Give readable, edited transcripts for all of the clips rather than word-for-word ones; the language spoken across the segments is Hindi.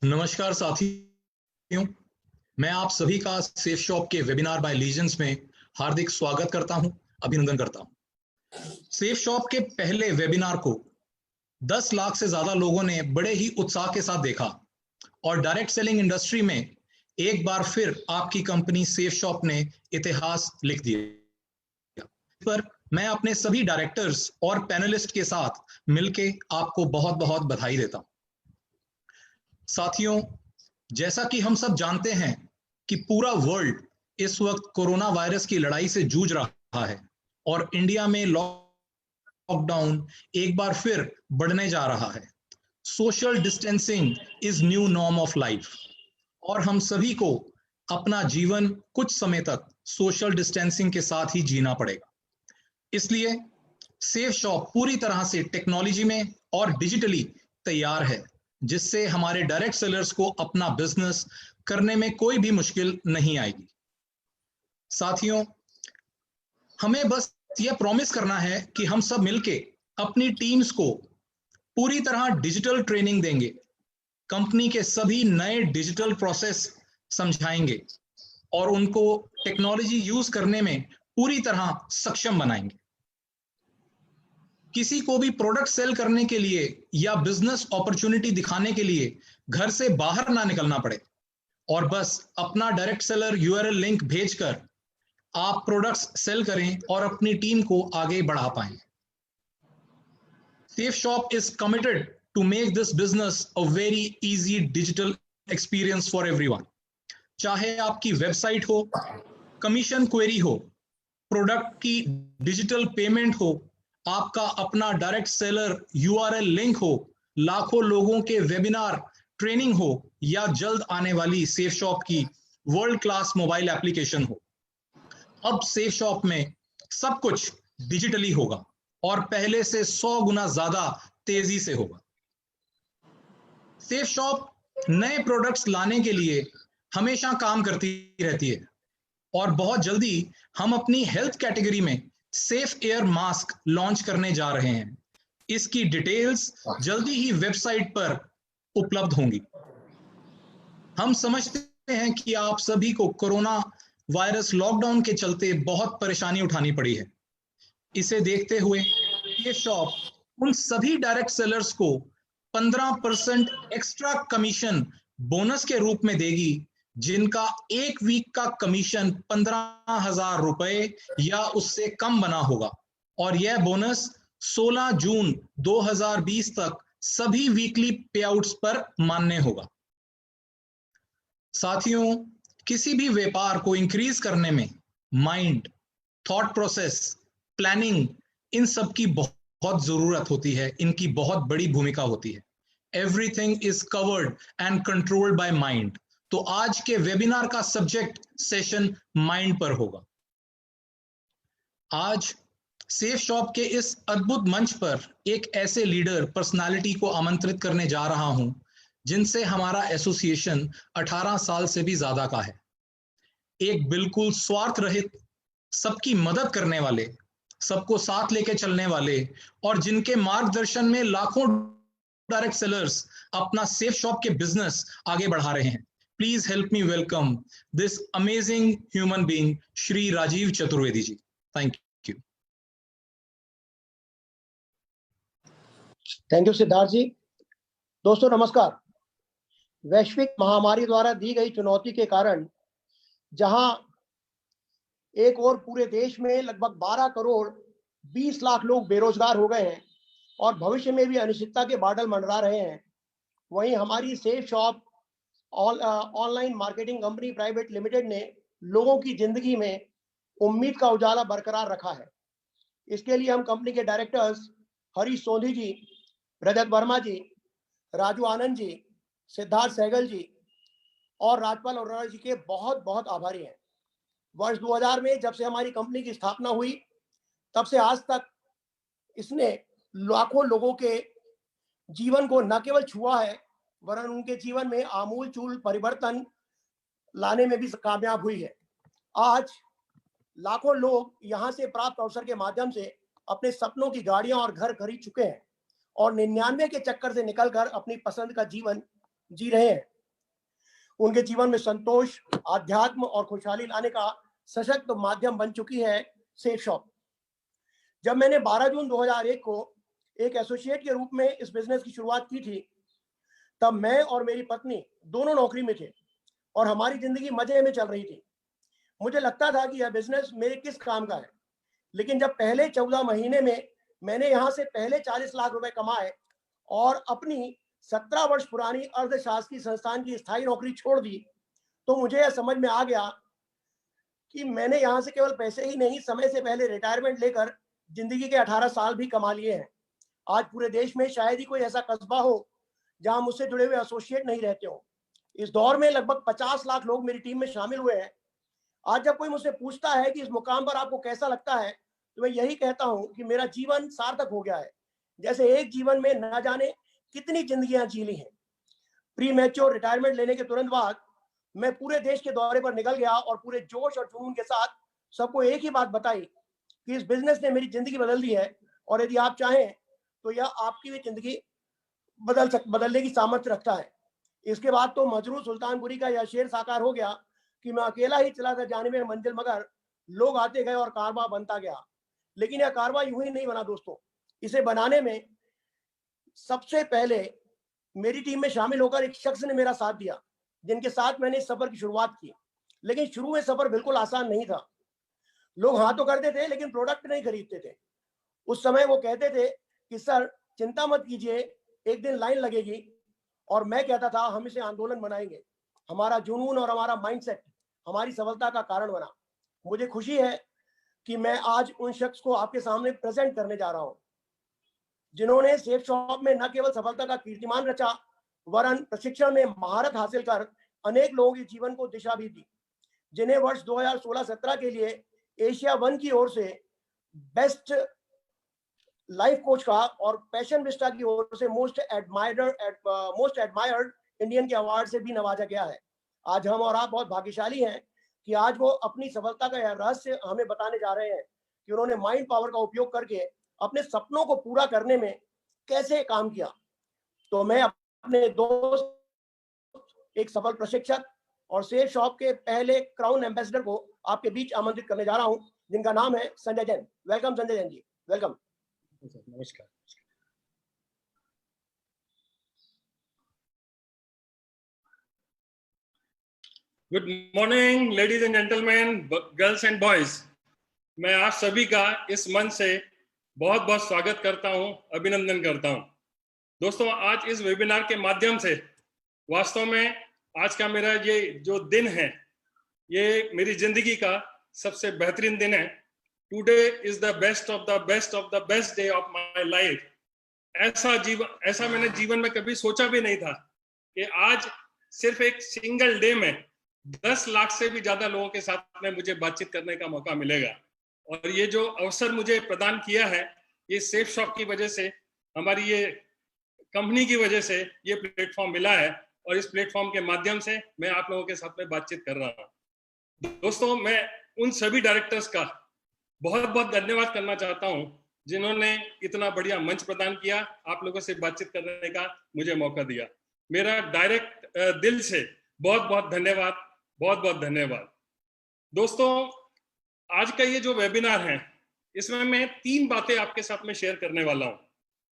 नमस्कार साथियों, मैं आप सभी का सेफ शॉप के वेबिनार बाय लीजेंड्स में हार्दिक स्वागत करता हूं, अभिनंदन करता हूं। सेफ शॉप के पहले वेबिनार को 10 लाख से ज्यादा लोगों ने बड़े ही उत्साह के साथ देखा और डायरेक्ट सेलिंग इंडस्ट्री में एक बार फिर आपकी कंपनी सेफ शॉप ने इतिहास लिख दिया। पर मैं अपने सभी डायरेक्टर्स और पैनलिस्ट के साथ मिलके आपको बहुत बहुत बधाई देता हूं। साथियों, जैसा कि हम सब जानते हैं कि पूरा वर्ल्ड इस वक्त कोरोना वायरस की लड़ाई से जूझ रहा है और इंडिया में लॉकडाउन एक बार फिर बढ़ने जा रहा है। Social distancing is new norm of life और हम सभी को अपना जीवन कुछ समय तक सोशल डिस्टेंसिंग के साथ ही जीना पड़ेगा। इसलिए सेफ शॉप पूरी तरह से टेक्नोलॉजी में और डिजिटली तैयार है, जिससे हमारे डायरेक्ट सेलर्स को अपना बिजनेस करने में कोई भी मुश्किल नहीं आएगी। साथियों, हमें बस यह प्रॉमिस करना है कि हम सब मिलके अपनी टीम्स को पूरी तरह डिजिटल ट्रेनिंग देंगे, कंपनी के सभी नए डिजिटल प्रोसेस समझाएंगे और उनको टेक्नोलॉजी यूज करने में पूरी तरह सक्षम बनाएंगे। किसी को भी प्रोडक्ट सेल करने के लिए या बिजनेस अपॉर्चुनिटी दिखाने के लिए घर से बाहर ना निकलना पड़े और बस अपना डायरेक्ट सेलर यूआरएल लिंक भेजकर आप प्रोडक्ट्स सेल करें और अपनी टीम को आगे बढ़ा पाएं। Safe shop is committed to make this business a very easy digital experience for everyone. चाहे आपकी वेबसाइट हो, कमीशन क्वेरी हो, प्रोडक्ट की डिजिटल पेमेंट हो, आपका अपना डायरेक्ट सेलर यूआरएल लिंक हो, लाखों लोगों के वेबिनार ट्रेनिंग हो या जल्द आने वाली सेफ शॉप की वर्ल्ड क्लास मोबाइल एप्लीकेशन हो, अब सेफ शॉप में सब कुछ डिजिटली होगा और पहले से 100 गुना ज्यादा तेजी से होगा। सेफ शॉप नए प्रोडक्ट्स लाने के लिए हमेशा काम करती रहती है और बहुत जल्दी हम अपनी हेल्थ कैटेगरी में सेफ एयर मास्क लॉन्च करने जा रहे हैं। इसकी डिटेल्स जल्दी ही वेबसाइट पर उपलब्ध होंगी। हम समझते हैं कि आप सभी को कोरोना वायरस लॉकडाउन के चलते बहुत परेशानी उठानी पड़ी है। इसे देखते हुए ये शॉप उन सभी डायरेक्ट सेलर्स को 15% एक्स्ट्रा कमीशन बोनस के रूप में देगी जिनका एक वीक का कमीशन 15,000 रुपए या उससे कम बना होगा और यह बोनस 16 जून 2020 तक सभी वीकली पेआउट्स पर मान्य होगा। साथियों, किसी भी व्यापार को इंक्रीज करने में माइंड, थॉट प्रोसेस, प्लानिंग, इन सब की बहुत जरूरत होती है, इनकी बहुत बड़ी भूमिका होती है। Everything is covered and controlled by mind. तो आज के वेबिनार का सब्जेक्ट सेशन माइंड पर होगा। आज सेफ शॉप के इस अद्भुत मंच पर एक ऐसे लीडर पर्सनालिटी को आमंत्रित करने जा रहा हूं जिनसे हमारा एसोसिएशन 18 साल से भी ज्यादा का है। एक बिल्कुल स्वार्थ रहित, सबकी मदद करने वाले, सबको साथ लेके चलने वाले और जिनके मार्गदर्शन में लाखों डायरेक्ट सेलर्स अपना सेफ शॉप के बिजनेस आगे बढ़ा रहे हैं। Please help me welcome this amazing human being, Shri Rajiv Chaturvedi ji. Thank you. Thank you Siddharth ji. दोस्तों नमस्कार। वैश्विक महामारी द्वारा दी गई चुनौती के कारण जहां एक और पूरे देश में लगभग 12 करोड़ 20 लाख लोग बेरोजगार हो गए हैं और भविष्य में भी अनिश्चितता के बादल मंडरा रहे हैं, वहीं हमारी safe shop online marketing company private limited ने लोगों की जिंदगी में उम्मीद का उजाला बरकरार रखा है। इसके लिए हम कंपनी के डायरेक्टर्स हरीश सोंधी जी, रजत वर्मा जी, राजू आनंद जी, सिद्धार्थ सहगल जी और राजपाल अरोड़ा जी के बहुत बहुत आभारी हैं। वर्ष 2000 में जब से हमारी कंपनी की स्थापना हुई तब से आज तक इसने लाखों लोगों के जीवन को न केवल छुआ है वरन उनके जीवन में आमूल-चूल परिवर्तन लाने में भी कामयाब हुई है। आज लाखों लोग यहां से प्राप्त अवसर के माध्यम से अपने सपनों की गाड़ियां और घर खरीद चुके हैं और 99 के चक्कर से निकलकर अपनी पसंद का जीवन जी रहे हैं। उनके जीवन में संतोष, आध्यात्म और खुशहाली लाने का सशक्त माध्यम बन चुकी है सेफ शॉप। जब मैंने 12 जून 2001 को एक एसोसिएट के रूप में इस बिजनेस की शुरुआत की थी, तब मैं और मेरी पत्नी दोनों नौकरी में थे और हमारी जिंदगी मजे में चल रही थी। मुझे लगता था कि यह बिजनेस मेरे किस काम का है, लेकिन जब पहले 14 महीने में मैंने यहाँ से पहले 40 लाख रुपए कमाए और अपनी 17 वर्ष पुरानी अर्धशासकीय संस्थान की स्थायी नौकरी छोड़ दी, तो मुझे यह समझ में आ गया कि मैंने यहाँ से केवल पैसे ही नहीं, समय से पहले रिटायरमेंट लेकर जिंदगी के 18 साल भी कमा लिए हैं। आज पूरे देश में शायद ही कोई ऐसा कस्बा हो जहां मुझसे जुड़े हुए एसोसिएट नहीं रहते हो। इस दौर में लगभग 50 लाख लोग मेरी टीम में शामिल हुए हैं। आज जब कोई मुझसे पूछता है कि इस मुकाम पर आपको कैसा लगता है, तो मैं यही कहता हूं कि मेरा जीवन सार्थक हो गया है, जैसे एक जीवन में न जाने कितनी जिंदगियां जी ली हैं। प्री मैच्योर रिटायरमेंट लेने के तुरंत बाद मैं पूरे देश के दौरे पर निकल गया और पूरे जोश और जुनून के साथ सबको एक ही बात बताई कि इस बिजनेस ने मेरी जिंदगी बदल दी है और यदि आप चाहें तो यह आपकी भी जिंदगी बदलने की सामर्थ्य रखता है। इसके बाद तो मजरूर सुल्तानपुरी का यह शेर साकार हो गया कि मैं अकेला ही चला था जाने में मंजिल, मगर लोग आते गए और कारवा बनता गया। लेकिन यह कारवा यूं ही नहीं बना दोस्तों। इसे बनाने में सबसे पहले मेरी टीम में शामिल होकर एक शख्स ने मेरा साथ दिया, जिनके साथ मैंने इस सफर की शुरुआत की। लेकिन शुरू में सफर बिल्कुल आसान नहीं था। लोग हाँ तो करते थे लेकिन प्रोडक्ट नहीं खरीदते थे। उस समय वो कहते थे कि सर चिंता मत कीजिए, एक दिन लाइन लगेगी। और मैं कहता था हम इसे आंदोलन बनाएंगे। हमारा जुनून और हमारा माइंडसेट हमारी सफलता का कारण बना। मुझे खुशी है कि मैं आज उन शख्स को आपके सामने प्रेजेंट करने जा रहा हूं, जिन्होंने सेफ शॉप में न केवल सफलता का कीर्तिमान रचा, वरन प्रशिक्षण में महारत हासिल कर अनेक लोगों के जीवन को दिशा भी दी, जिन्हें वर्ष 2016-17 के लिए एशिया वन की ओर से बेस्ट लाइफ कोच का और पैशन विस्टा की ओर से मोस्ट एडमायर्ड इंडियन के अवार्ड से भी नवाजा गया है। आज हम और आप बहुत भाग्यशाली हैं कि आज वो अपनी सफलता का यह रहस्य हमें बताने जा रहे हैं कि उन्होंने माइंड पावर का उपयोग करके अपने सपनों को पूरा करने में कैसे काम किया। तो मैं अपने दोस्त, एक सफल प्रशिक्षक और सेफ शॉप के पहले क्राउन एम्बेसडर को आपके बीच आमंत्रित करने जा रहा हूं, जिनका नाम है संजय जैन। Welcome Sanjay Jain ji, welcome. नमस्कार। Good morning ladies and gentleman, girls and boys. मैं आप सभी का इस मंच से बहुत बहुत स्वागत करता हूं, अभिनंदन करता हूं। दोस्तों, आज इस वेबिनार के माध्यम से वास्तव में आज का मेरा ये जो दिन है, ये मेरी जिंदगी का सबसे बेहतरीन दिन है। Today is the best of the best of the best day of my life. ऐसा मैंने जीवन में कभी सोचा भी नहीं था कि आज सिर्फ एक सिंगल डे में 10 लाख से भी ज्यादा लोगों के साथ में मुझे बातचीत करने का मौका मिलेगा। और ये जो अवसर मुझे प्रदान किया है, ये सेफ शॉप की वजह से, हमारी ये कंपनी की वजह से ये प्लेटफॉर्म मिला है और इस प्लेटफॉर्म के माध्यम से मैं आप लोगों के साथ में बातचीत कर रहा हूँ। दोस्तों, मैं उन सभी डायरेक्टर्स का बहुत बहुत धन्यवाद करना चाहता हूं जिन्होंने इतना बढ़िया मंच प्रदान किया, आप लोगों से बातचीत करने का मुझे मौका दिया। मेरा डायरेक्ट दिल से बहुत बहुत धन्यवाद, बहुत बहुत धन्यवाद। दोस्तों, आज का ये जो वेबिनार है, इसमें मैं 3 बातें आपके साथ में शेयर करने वाला हूं।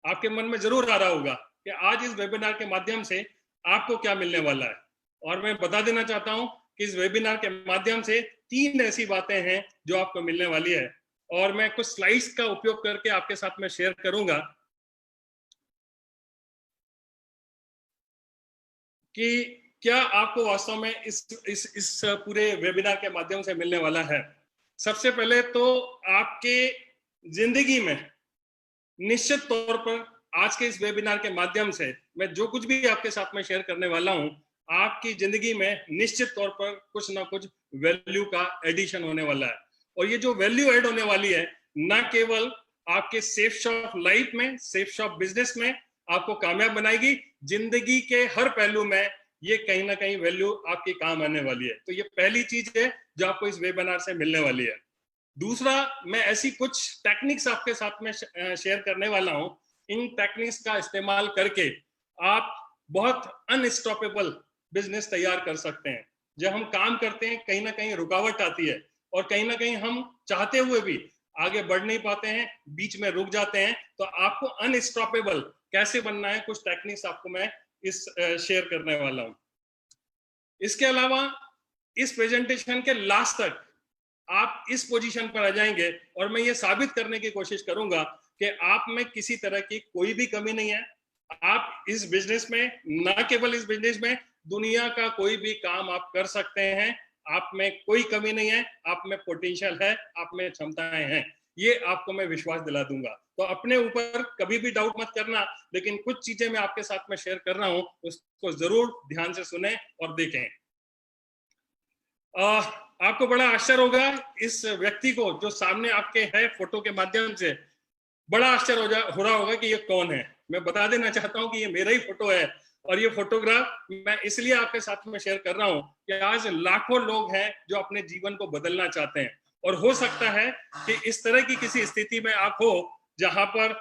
आपके मन में जरूर आ रहा होगा कि आज इस वेबिनार के माध्यम से आपको क्या मिलने वाला है। और मैं बता देना चाहता हूं कि इस वेबिनार के माध्यम से 3 ऐसी बातें हैं जो आपको मिलने वाली है और मैं कुछ स्लाइड्स का उपयोग करके आपके साथ में शेयर करूंगा कि क्या आपको वास्तव में इस पूरे वेबिनार के माध्यम से मिलने वाला है। सबसे पहले तो आपके जिंदगी में निश्चित तौर पर आज के इस वेबिनार के माध्यम से मैं जो कुछ भी आपके साथ में शेयर करने वाला हूं, आपकी जिंदगी में निश्चित तौर पर कुछ ना कुछ वैल्यू का एडिशन होने वाला है। और ये जो वैल्यू ऐड होने वाली है, ना केवल आपके सेफ शॉप लाइफ में, सेफ शॉप बिजनेस में आपको कामयाब बनाएगी, जिंदगी के हर पहलू में ये कहीं ना कहीं वैल्यू आपके काम आने वाली है। तो ये पहली चीज है जो आपको इस वेबिनार से मिलने वाली है। दूसरा, मैं ऐसी कुछ टेक्निक्स आपके साथ में शेयर करने वाला हूं। इन टेक्निक्स का इस्तेमाल करके आप बहुत अनस्टॉपेबल बिजनेस तैयार कर सकते हैं। जब हम काम करते हैं कहीं ना कहीं रुकावट आती है और कहीं ना कहीं हम चाहते हुए भी आगे बढ़ नहीं पाते हैं, बीच में रुक जाते हैं। तो आपको अनस्टॉपेबल कैसे बनना है, कुछ टेक्निक्स आपको मैं इस शेयर करने वाला हूं। इसके अलावा इस प्रेजेंटेशन के लास्ट तक आप इस पोजीशन पर आ जाएंगे और मैं ये साबित करने की कोशिश करूंगा कि आप में किसी तरह की कोई भी कमी नहीं है। आप इस बिजनेस में, ना केवल इस बिजनेस में, दुनिया का कोई भी काम आप कर सकते हैं। आप में कोई कमी नहीं है, आप में पोटेंशियल है, आप में क्षमताएं हैं, ये आपको मैं विश्वास दिला दूंगा। तो अपने ऊपर कभी भी डाउट मत करना, लेकिन कुछ चीजें मैं आपके साथ में शेयर कर रहा हूं, उसको जरूर ध्यान से सुने और देखें। आपको बड़ा आश्चर्य होगा इस व्यक्ति को जो सामने आपके है फोटो के माध्यम से, बड़ा आश्चर्य हो रहा होगा कि ये कौन है। मैं बता देना चाहता हूं कि ये मेरा ही फोटो है और ये फोटोग्राफ मैं इसलिए आपके साथ में शेयर कर रहा हूं कि आज लाखों लोग हैं जो अपने जीवन को बदलना चाहते हैं और हो सकता है कि इस तरह की किसी स्थिति में आप हो जहां पर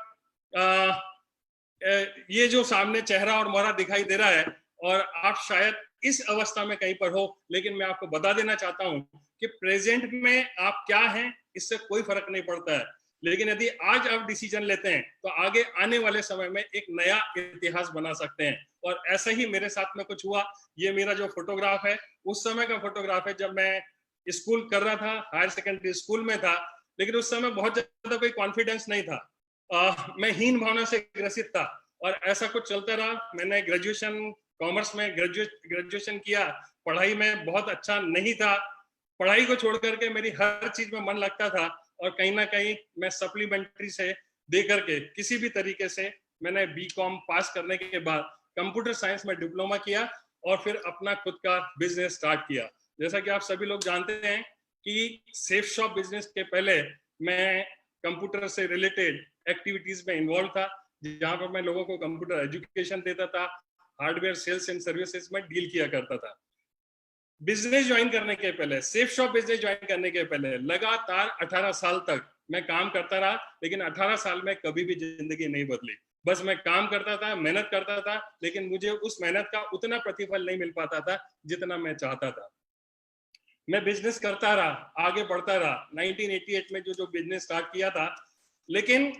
ये जो सामने चेहरा और मोहरा दिखाई दे रहा है और आप शायद इस अवस्था में कहीं पर हो, लेकिन मैं आपको बता देना चाहता हूं कि प्रेजेंट में आप क्या हैं इससे कोई फर्क नहीं पड़ता है, लेकिन यदि आज आप डिसीजन लेते हैं तो आगे आने वाले समय में एक नया इतिहास बना सकते हैं। और ऐसा ही मेरे साथ में कुछ हुआ। ये मेरा जो फोटोग्राफ है उस समय का फोटोग्राफ है जब मैं स्कूल कर रहा था, हायर सेकेंडरी स्कूल में था, लेकिन उस समय बहुत ज्यादा कोई कॉन्फिडेंस नहीं था। मैं हीन भावना से ग्रसित था और ऐसा कुछ चलता रहा। मैंने ग्रेजुएशन कॉमर्स में ग्रेजुएशन किया, पढ़ाई में बहुत अच्छा नहीं था, पढ़ाई को छोड़ करके मेरी हर चीज में मन लगता था और कहीं ना कहीं मैं सप्लीमेंट्री से दे करके किसी भी तरीके से मैंने बीकॉम पास करने के बाद कंप्यूटर साइंस में डिप्लोमा किया और फिर अपना खुद का बिजनेस स्टार्ट किया। जैसा कि आप सभी लोग जानते हैं कि सेफ शॉप बिजनेस के पहले मैं कंप्यूटर से रिलेटेड एक्टिविटीज में इन्वॉल्व था, जहां पर मैं लोगों को कंप्यूटर एजुकेशन देता था, हार्डवेयर सेल्स एंड सर्विसेज में डील किया करता था। बिजनेस ज्वाइन करने के पहले, सेफ शॉप बिजनेस ज्वाइन करने के पहले लगातार 18 साल तक मैं काम करता रहा, लेकिन 18 साल में कभी भी जिंदगी नहीं बदली। बस मैं काम करता था, मेहनत करता था, लेकिन मुझे उस मेहनत का उतना प्रतिफल नहीं मिल पाता था जितना मैं चाहता था। मैं बिजनेस करता रहा, आगे बढ़ता रहा। 1988 में जो बिजनेस स्टार्ट किया था, लेकिन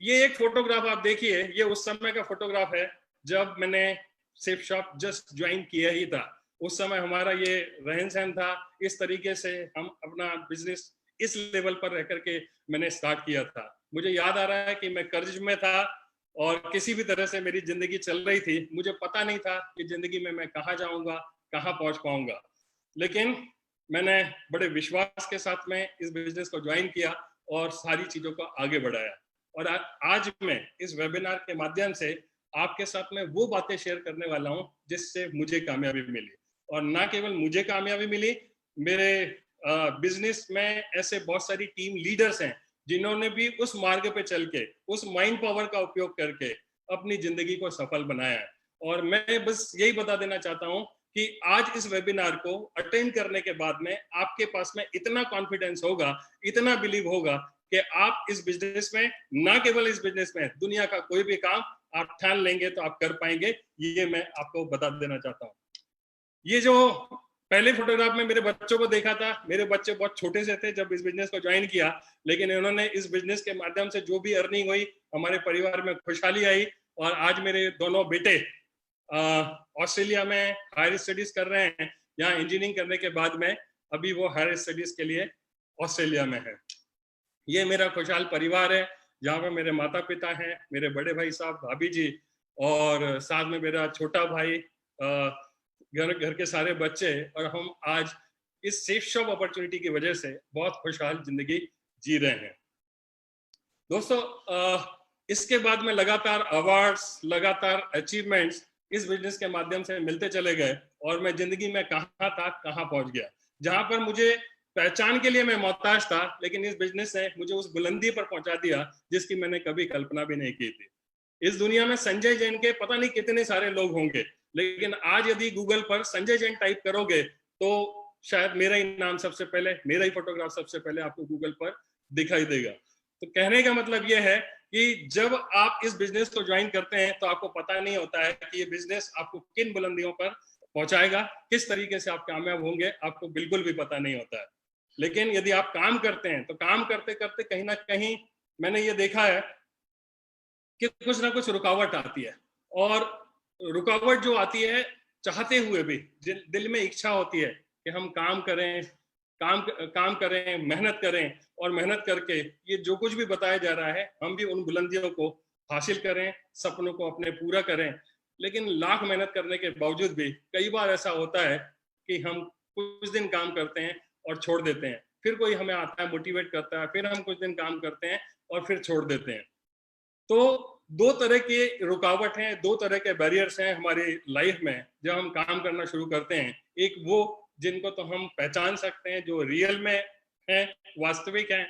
ये एक फोटोग्राफ आप देखिए, ये उस समय का फोटोग्राफ है जब मैंने सेफ शॉप जस्ट ज्वाइन किया ही था। उस समय हमारा ये रहन सहन था, इस तरीके से हम अपना बिजनेस इस लेवल पर रह करके मैंने स्टार्ट किया था। मुझे याद आ रहा है कि मैं कर्ज में था और किसी भी तरह से मेरी जिंदगी चल रही थी। मुझे पता नहीं था कि जिंदगी में मैं कहाँ जाऊंगा, कहाँ पहुंच पाऊंगा, लेकिन मैंने बड़े विश्वास के साथ में इस बिजनेस को ज्वाइन किया और सारी चीजों को आगे बढ़ाया। और आज मैं इस वेबिनार के माध्यम से आपके साथ में वो बातें शेयर करने वाला हूं जिससे मुझे कामयाबी मिली। और ना केवल मुझे कामयाबी मिली, मेरे बिजनेस में ऐसे बहुत सारी टीम लीडर्स हैं जिन्होंने भी उस मार्ग पे चल के, उस माइंड पावर का उपयोग करके अपनी जिंदगी को सफल बनाया है। और मैं बस यही बता देना चाहता हूं कि आज इस वेबिनार को अटेंड करने के बाद में आपके पास में इतना कॉन्फिडेंस होगा, इतना बिलीव होगा कि आप इस बिजनेस में, ना केवल इस बिजनेस में, दुनिया का कोई भी काम आप ठान लेंगे तो आप कर पाएंगे। ये मैं आपको बता देना चाहता हूँ। ये जो पहले फोटोग्राफ में मेरे बच्चों को देखा था, मेरे बच्चे बहुत छोटे से थे जब इस बिजनेस को ज्वाइन किया, लेकिन इन्होंने इस बिजनेस के माध्यम से जो भी अर्निंग हुई, हमारे परिवार में खुशहाली आई। और आज मेरे दोनों बेटे ऑस्ट्रेलिया में हायर स्टडीज कर रहे हैं। यहाँ इंजीनियरिंग करने के बाद में अभी वो हायर स्टडीज के लिए ऑस्ट्रेलिया में है। ये मेरा खुशहाल परिवार है, जहाँ पे मेरे माता पिता हैं, मेरे बड़े भाई साहब, भाभी जी, और साथ में मेरा छोटा भाई, घर के सारे बच्चे। और हम आज इस सेफ शॉप अपॉर्चुनिटी की वजह से बहुत खुशहाल जिंदगी जी रहे हैं। दोस्तों, इसके बाद में लगातार अवार्ड्स, लगातार अचीवमेंट्स इस बिजनेस के माध्यम से मिलते चले गए और मैं जिंदगी में कहाँ था, कहाँ पहुंच गया। जहां पर मुझे पहचान के लिए मैं मोहताज था, लेकिन इस बिजनेस ने मुझे उस बुलंदी पर पहुंचा दिया जिसकी मैंने कभी कल्पना भी नहीं की थी। इस दुनिया में संजय जैन के पता नहीं कितने सारे लोग होंगे, लेकिन आज यदि गूगल पर संजय जैन टाइप करोगे तो शायद मेरा ही नाम सबसे पहले, मेरा ही फोटोग्राफ सबसे पहले आपको गूगल पर दिखाई देगा। तो कहने का मतलब यह है कि जब आप इस बिजनेस को ज्वाइन करते हैं तो आपको पता नहीं होता है कि ये बिजनेस आपको किन बुलंदियों पर पहुंचाएगा, किस तरीके से आप कामयाब होंगे आपको बिल्कुल भी पता नहीं होता है। लेकिन यदि आप काम करते हैं तो काम करते करते कहीं ना कहीं मैंने ये देखा है कि कुछ ना कुछ रुकावट आती है, और रुकावट जो आती है चाहते हुए भी दिल में इच्छा होती है कि हम काम करें, काम करें, मेहनत करें, और मेहनत करके ये जो कुछ भी बताया जा रहा है हम भी उन बुलंदियों को हासिल करें, सपनों को अपने पूरा करें। लेकिन लाख मेहनत करने के बावजूद भी कई बार ऐसा होता है कि हम कुछ दिन काम करते हैं और छोड़ देते हैं, फिर कोई हमें आता है मोटिवेट करता है, फिर हम कुछ दिन काम करते हैं और फिर छोड़ देते हैं। तो दो तरह के रुकावट हैं, दो तरह के बैरियर्स हैं हमारी लाइफ में जब हम काम करना शुरू करते हैं। एक वो जिनको तो हम पहचान सकते हैं, जो रियल में हैं, वास्तविक हैं।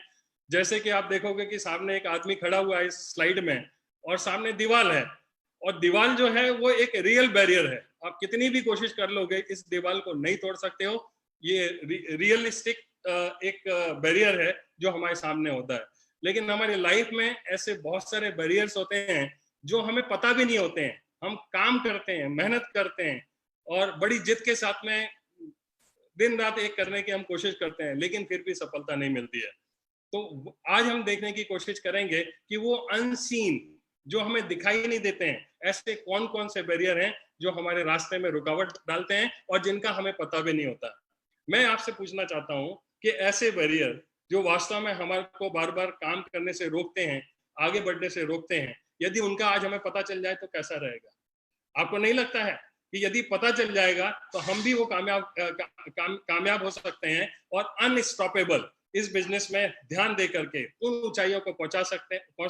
जैसे कि आप देखोगे कि सामने एक आदमी खड़ा हुआ है इस स्लाइड में, और सामने दीवार है, और दीवार जो है वो एक रियल बैरियर है। आप कितनी भी कोशिश कर लोगे इस दीवार को नहीं तोड़ सकते हो। ये रियलिस्टिक एक बैरियर है जो हमारे सामने होता है। लेकिन हमारी लाइफ में ऐसे बहुत सारे बैरियर्स होते हैं जो हमें पता भी नहीं होते हैं। हम काम करते हैं, मेहनत करते हैं, और बड़ी जिद के साथ में दिन रात एक करने की हम कोशिश करते हैं, लेकिन फिर भी सफलता नहीं मिलती है। तो आज हम देखने की कोशिश करेंगे कि वो अनसीन जो हमें दिखाई नहीं देते हैं, ऐसे कौन कौन से बैरियर हैं जो हमारे रास्ते में रुकावट डालते हैं और जिनका हमें पता भी नहीं होता। मैं आपसे पूछना चाहता हूं कि ऐसे बैरियर जो वास्तव में हमारे को बार बार काम करने से रोकते हैं, आगे बढ़ने से रोकते हैं, यदि उनका आज हमें पता चल जाए तो कैसा रहेगा? आपको नहीं लगता है कि यदि पता चल जाएगा तो हम भी वो कामयाब हो सकते हैं और अनस्टॉपेबल इस बिजनेस में ध्यान दे करके उन ऊंचाइयों को पहुंच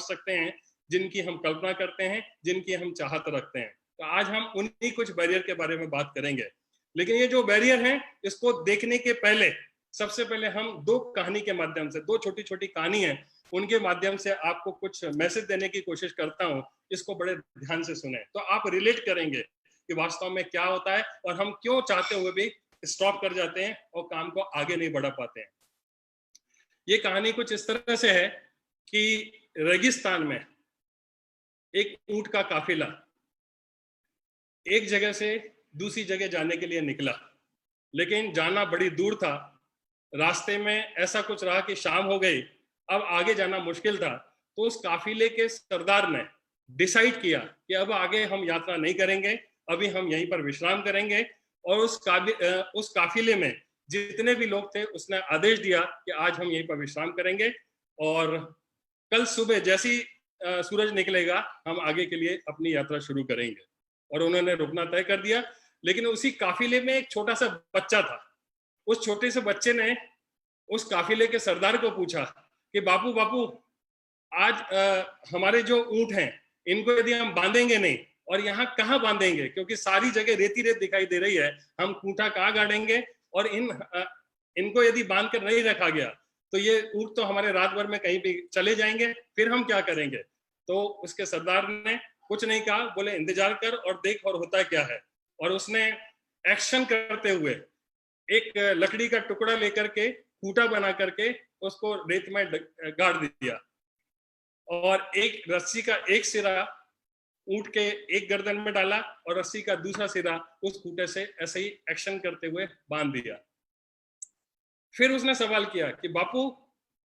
सकते हैं जिनकी हम कल्पना करते हैं, जिनकी हम चाहत रखते हैं। तो आज हम उन्हीं कुछ बैरियर के बारे में बात करेंगे। लेकिन ये जो बैरियर हैं, इसको देखने के पहले सबसे पहले हम दो कहानी के माध्यम से, दो छोटी छोटी कहानी है, उनके माध्यम से आपको कुछ मैसेज देने की कोशिश करता हूं। इसको बड़े ध्यान से सुने तो आप रिलेट करेंगे कि वास्तव में क्या होता है और हम क्यों चाहते हुए भी स्टॉप कर जाते हैं और काम को आगे नहीं बढ़ा पाते हैं। ये कहानी कुछ इस तरह से है कि रेगिस्तान में एक ऊंट का काफिला एक जगह से दूसरी जगह जाने के लिए निकला, लेकिन जाना बड़ी दूर था। रास्ते में ऐसा कुछ रहा कि शाम हो गई, अब आगे जाना मुश्किल था। तो उस काफिले के सरदार ने डिसाइड किया कि अब आगे हम यात्रा नहीं करेंगे, अभी हम यहीं पर विश्राम करेंगे। और उस काफिले में जितने भी लोग थे उसने आदेश दिया कि आज हम यहीं पर विश्राम करेंगे और कल सुबह जैसी सूरज निकलेगा हम आगे के लिए अपनी यात्रा शुरू करेंगे। और उन्होंने रुकना तय कर दिया। लेकिन उसी काफिले में एक छोटा सा बच्चा था। उस छोटे से बच्चे ने उस काफिले के सरदार को पूछा कि बापू बापू, आज हमारे जो ऊंट हैं इनको यदि हम बांधेंगे नहीं, और यहाँ कहाँ बांधेंगे, क्योंकि सारी जगह रेती रेत दिखाई दे रही है, हम खूंटा कहाँ गाड़ेंगे, और इनको यदि बांध कर नहीं रखा गया तो ये ऊंट तो हमारे रात भर में कहीं भी चले जाएंगे, फिर हम क्या करेंगे। तो उसके सरदार ने कुछ नहीं कहा, बोले इंतजार कर और देख और होता क्या है। और उसने एक्शन करते हुए एक लकड़ी का टुकड़ा लेकर के खूंटा बना करके उसको रेत में गाड़ दिया, और एक रस्सी का एक सिरा ऊंट के एक गर्दन में डाला और रस्सी का दूसरा सिरा उस खूंटे से ऐसे ही एक्शन करते हुए बांध दिया। फिर उसने सवाल किया कि बापू,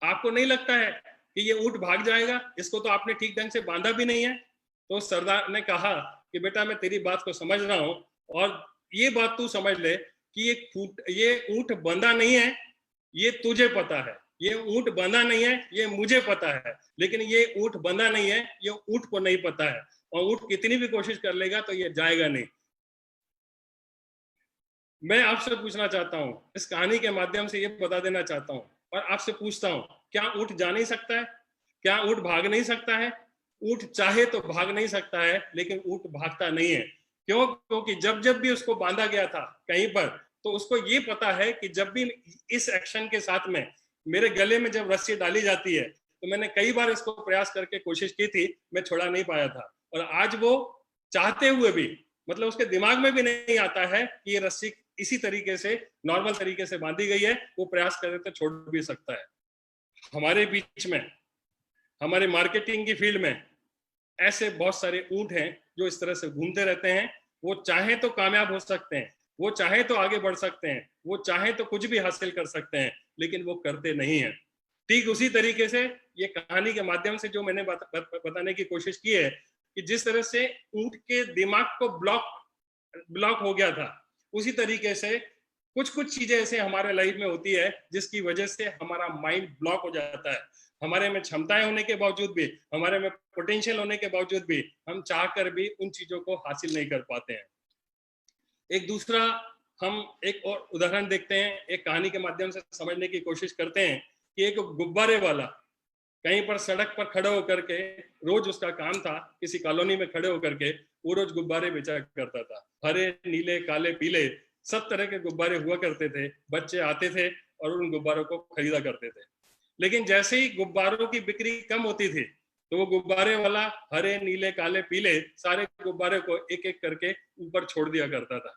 आपको नहीं लगता है कि ये ऊंट भाग जाएगा, इसको तो आपने ठीक ढंग से बांधा भी नहीं है। तो सरदार ने कहा कि बेटा मैं तेरी बात को समझ रहा हूं, और ये बात तू समझ ले कि ये ऊंट बंधा नहीं है, ये तुझे पता है। ये ऊंट बंधा नहीं है, ये मुझे पता है। लेकिन ये ऊंट बंधा नहीं है, ये ऊंट को नहीं पता है, और ऊंट कितनी भी कोशिश कर लेगा तो ये जाएगा नहीं। मैं आपसे पूछना चाहता हूं, इस कहानी के माध्यम से ये बता देना चाहता हूं और आपसे पूछता हूं, क्या ऊंट जा नहीं सकता है? क्या ऊंट भाग नहीं सकता है? ऊंट चाहे तो भाग नहीं सकता है, लेकिन ऊंट भागता नहीं है। क्यों? क्योंकि जब जब भी उसको बांधा गया था कहीं पर, तो उसको ये पता है कि जब भी इस एक्शन के साथ में मेरे गले में जब रस्सी डाली जाती है, तो मैंने कई बार इसको प्रयास करके कोशिश की थी, मैं छोड़ा नहीं पाया था। और आज वो चाहते हुए भी, मतलब उसके दिमाग में भी नहीं आता है कि ये रस्सी इसी तरीके से नॉर्मल तरीके से बांधी गई है, वो प्रयास करे तो छोड़ भी सकता है। हमारे बीच में, हमारे मार्केटिंग की फील्ड में ऐसे बहुत सारे ऊंट हैं जो इस तरह से घूमते रहते हैं। वो चाहे तो कामयाब हो सकते हैं, वो चाहे तो आगे बढ़ सकते हैं, वो चाहे तो कुछ भी हासिल कर सकते हैं, लेकिन वो करते नहीं हैं। ठीक उसी तरीके से ये कहानी के माध्यम से जो मैंने बताने की कोशिश की है कि जिस तरह से ऊंट के दिमाग को ब्लॉक हो गया था, उसी तरीके से कुछ चीजें ऐसे हमारे लाइफ में होती है जिसकी वजह से हमारा माइंड ब्लॉक हो जाता है। हमारे में क्षमताएं होने के बावजूद भी, हमारे में पोटेंशियल होने के बावजूद भी हम चाहकर भी उन चीजों को हासिल नहीं कर पाते हैं। एक दूसरा हम एक और उदाहरण देखते हैं, एक कहानी के माध्यम से समझने की कोशिश करते हैं कि एक गुब्बारे वाला कहीं पर सड़क पर खड़े होकर के, रोज उसका काम था किसी कॉलोनी में खड़े होकर के वो रोज गुब्बारे बेचा करता था। हरे, नीले, काले, पीले सब तरह के गुब्बारे हुआ करते थे। बच्चे आते थे और उन गुब्बारों को खरीदा करते थे। लेकिन जैसे ही गुब्बारों की बिक्री कम होती थी तो वो गुब्बारे वाला हरे, नीले, काले, पीले सारे गुब्बारे को एक एक करके ऊपर छोड़ दिया करता था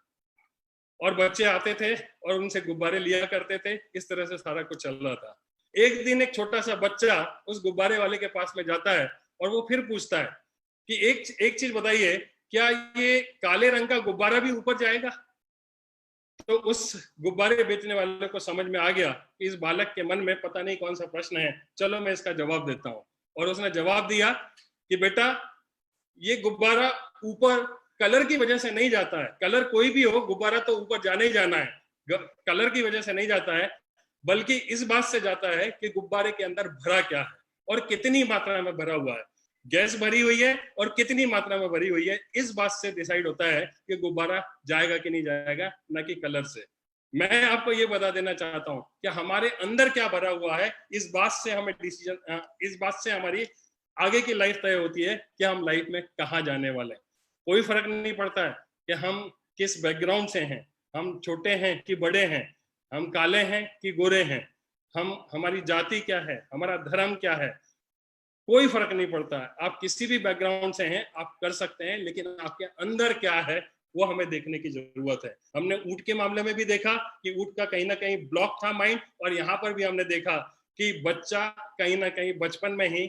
और बच्चे आते थे और उनसे गुब्बारे लिया करते थे। इस तरह से सारा कुछ चल रहा था। एक दिन एक छोटा सा बच्चा उस गुब्बारे वाले के पास में जाता है और वो फिर पूछता है कि एक चीज बताइए, क्या ये काले रंग का गुब्बारा भी ऊपर जाएगा? तो उस गुब्बारे बेचने वाले को समझ में आ गया कि इस बालक के मन में पता नहीं कौन सा प्रश्न है, चलो मैं इसका जवाब देता हूँ। और उसने जवाब दिया कि बेटा, ये गुब्बारा ऊपर कलर की वजह से नहीं जाता है। कलर कोई भी हो, गुब्बारा तो ऊपर जाना ही जाना है। कलर की वजह से नहीं जाता है, बल्कि इस बात से जाता है कि गुब्बारे के अंदर भरा क्या है और कितनी मात्रा में भरा हुआ है। गैस भरी हुई है और कितनी मात्रा में भरी हुई है, इस बात से डिसाइड होता है कि गुब्बारा जाएगा कि नहीं जाएगा, न कि कलर से। मैं आपको ये बता देना चाहता हूं कि हमारे अंदर क्या भरा हुआ है, इस बात से हमें डिसीजन, इस बात से हमारी आगे की लाइफ तय होती है कि हम लाइफ में कहाँ जाने वाले हैं। कोई फर्क नहीं पड़ता है कि हम किस बैकग्राउंड से हैं, हम छोटे हैं कि बड़े हैं, हम काले हैं कि गोरे हैं, हमारी जाति क्या है, हमारा धर्म क्या है, कोई फर्क नहीं पड़ता है। आप किसी भी बैकग्राउंड से हैं, आप कर सकते हैं, लेकिन आपके अंदर क्या है वो हमें देखने की जरूरत है। हमने ऊंट के मामले में भी देखा कि ऊंट का कहीं ना कहीं ब्लॉक था माइंड, और यहाँ पर भी हमने देखा कि बच्चा कहीं ना कहीं बचपन में ही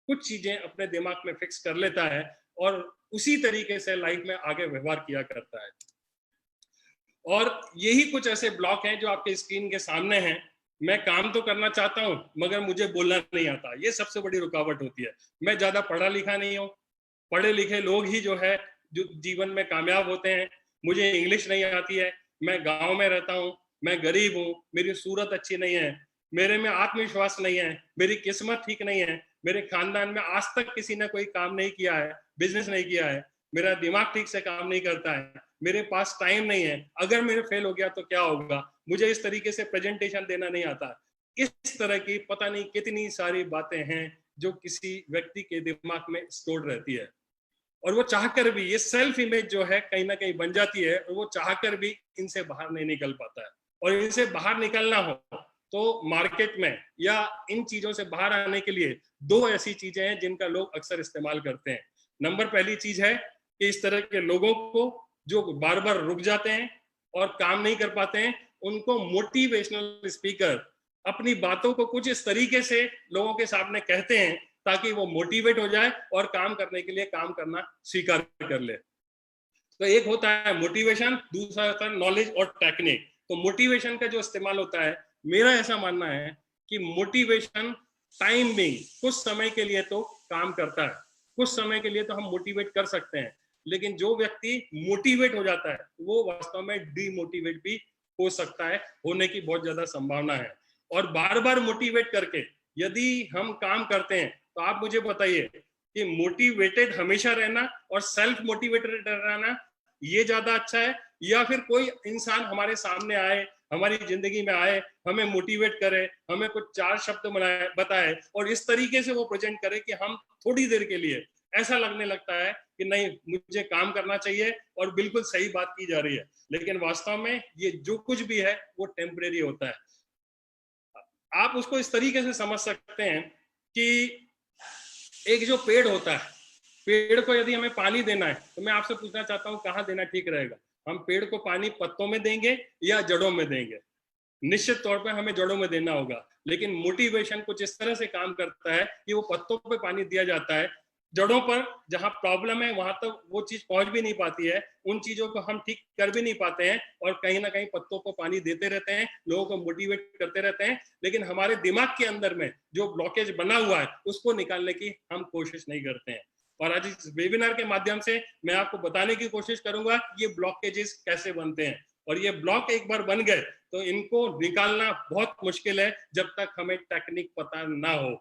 कुछ चीजें अपने दिमाग में फिक्स कर लेता है और उसी तरीके से लाइफ में आगे व्यवहार किया करता है। और यही कुछ ऐसे ब्लॉक हैं जो आपके स्क्रीन के सामने हैं। मैं काम तो करना चाहता हूं मगर मुझे बोलना नहीं आता, ये सबसे बड़ी रुकावट होती है। मैं ज्यादा पढ़ा लिखा नहीं हूँ, पढ़े लिखे लोग ही जो है जो जीवन में कामयाब होते हैं। मुझे इंग्लिश नहीं आती है, मैं गांव में रहता हूँ, मैं गरीब हूँ, मेरी सूरत अच्छी नहीं है, मेरे में आत्मविश्वास नहीं है, मेरी किस्मत ठीक नहीं है, मेरे खानदान में आज तक किसी ने कोई काम नहीं किया है, बिजनेस नहीं किया है, मेरा दिमाग ठीक से काम नहीं करता है, मेरे पास टाइम नहीं है, अगर मेरे फेल हो गया तो क्या होगा, मुझे इस तरीके से प्रेजेंटेशन देना नहीं आता। इस तरह की पता नहीं कितनी सारी बातें हैं जो किसी व्यक्ति के दिमाग में स्टोर रहती है, और वो चाहकर भी, ये सेल्फ इमेज जो है कहीं ना कहीं बन जाती है, और वो चाहकर भी इनसे बाहर नहीं निकल पाता है। और इनसे बाहर निकलना हो तो मार्केट में या इन चीजों से बाहर आने के लिए दो ऐसी चीजें हैं जिनका लोग अक्सर इस्तेमाल करते हैं। नंबर पहली चीज है कि इस तरह के लोगों को जो बार बार रुक जाते हैं और काम नहीं कर पाते हैं, उनको मोटिवेशनल स्पीकर अपनी बातों को कुछ इस तरीके से लोगों के सामने कहते हैं ताकि वो मोटिवेट हो जाए और काम करने के लिए काम करना स्वीकार कर ले। तो एक होता है मोटिवेशन, दूसरा होता है नॉलेज और टेक्निक। तो मोटिवेशन का जो इस्तेमाल होता है, मेरा ऐसा मानना है कि मोटिवेशन टाइम बिंग कुछ समय के लिए तो काम करता है, कुछ समय के लिए तो हम मोटिवेट कर सकते हैं, लेकिन जो व्यक्ति मोटिवेट हो जाता है वो वास्तव में डीमोटिवेट भी हो सकता है, होने की बहुत ज्यादा संभावना है। और बार बार मोटिवेट करके यदि हम काम करते हैं तो आप मुझे बताइए कि मोटिवेटेड हमेशा रहना और सेल्फ मोटिवेटेड रहना ये ज्यादा अच्छा है, या फिर कोई इंसान हमारे सामने आए, हमारी जिंदगी में आए, हमें मोटिवेट करे, हमें कुछ चार शब्द बताए और इस तरीके से वो प्रेजेंट करे कि हम थोड़ी देर के लिए ऐसा लगने लगता है कि नहीं मुझे काम करना चाहिए और बिल्कुल सही बात की जा रही है, लेकिन वास्तव में ये जो कुछ भी है वो टेम्परेरी होता है। आप उसको इस तरीके से समझ सकते हैं कि एक जो पेड़ होता है, पेड़ को यदि हमें पानी देना है तो मैं आपसे पूछना चाहता हूं कहाँ देना ठीक रहेगा? हम पेड़ को पानी पत्तों में देंगे या जड़ों में देंगे? निश्चित तौर पे हमें जड़ों में देना होगा, लेकिन मोटिवेशन कुछ इस तरह से काम करता है कि वो पत्तों पे पानी दिया जाता है जड़ों पर जहां प्रॉब्लम है वहां तक वो चीज पहुंच भी नहीं पाती है, उन चीजों को हम ठीक कर भी नहीं पाते हैं, और कहीं ना कहीं पत्तों को पानी देते रहते हैं, लोगों को मोटिवेट करते रहते हैं, लेकिन हमारे दिमाग के अंदर में जो ब्लॉकेज बना हुआ है उसको निकालने की हम कोशिश नहीं करते हैं। और आज इस वेबिनार के माध्यम से मैं आपको बताने की कोशिश करूंगा कि ये ब्लॉकेजेस कैसे बनते हैं, और ये ब्लॉक एक बार बन गए तो इनको निकालना बहुत मुश्किल है जब तक हमें टेक्निक पता ना हो।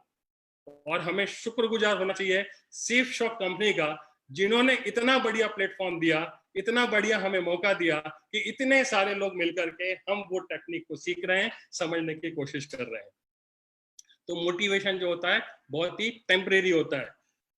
और हमें शुक्रगुजार होना चाहिए सेफ शॉक कंपनी का, जिन्होंने इतना बढ़िया प्लेटफॉर्म दिया, इतना बढ़िया हमें मौका दिया कि इतने सारे लोग मिलकर के हम वो टेक्निक को सीख रहे हैं, समझने की कोशिश कर रहे हैं। तो मोटिवेशन जो होता है बहुत ही टेम्परेरी होता है।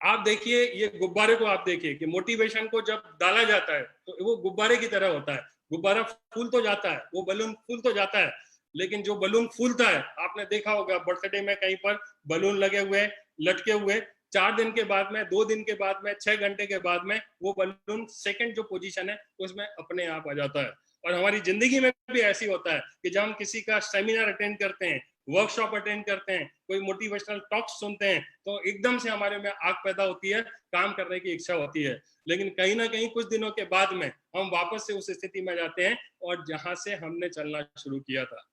आप देखिए ये गुब्बारे को, आप देखिए कि मोटिवेशन को जब डाला जाता है तो वो गुब्बारे की तरह होता है, गुब्बारा फूल तो जाता है, वो बलून फूल तो जाता है, लेकिन जो बलून फूलता है, आपने देखा होगा बर्थडे में कहीं पर बलून लगे हुए लटके हुए, 4 दिन के बाद में, 2 दिन के बाद में, 6 घंटे के बाद में वो बलून सेकंड जो पोजीशन है उसमें अपने आप आ जाता है। और हमारी जिंदगी में भी ऐसी होता है कि जब हम किसी का सेमिनार अटेंड करते हैं, वर्कशॉप अटेंड करते हैं, कोई मोटिवेशनल टॉक्स सुनते हैं, तो एकदम से हमारे में आग पैदा होती है, काम करने की इच्छा होती है, लेकिन कहीं ना कहीं कुछ दिनों के बाद में हम वापस से उस स्थिति में जाते हैं और जहां से हमने चलना शुरू किया था।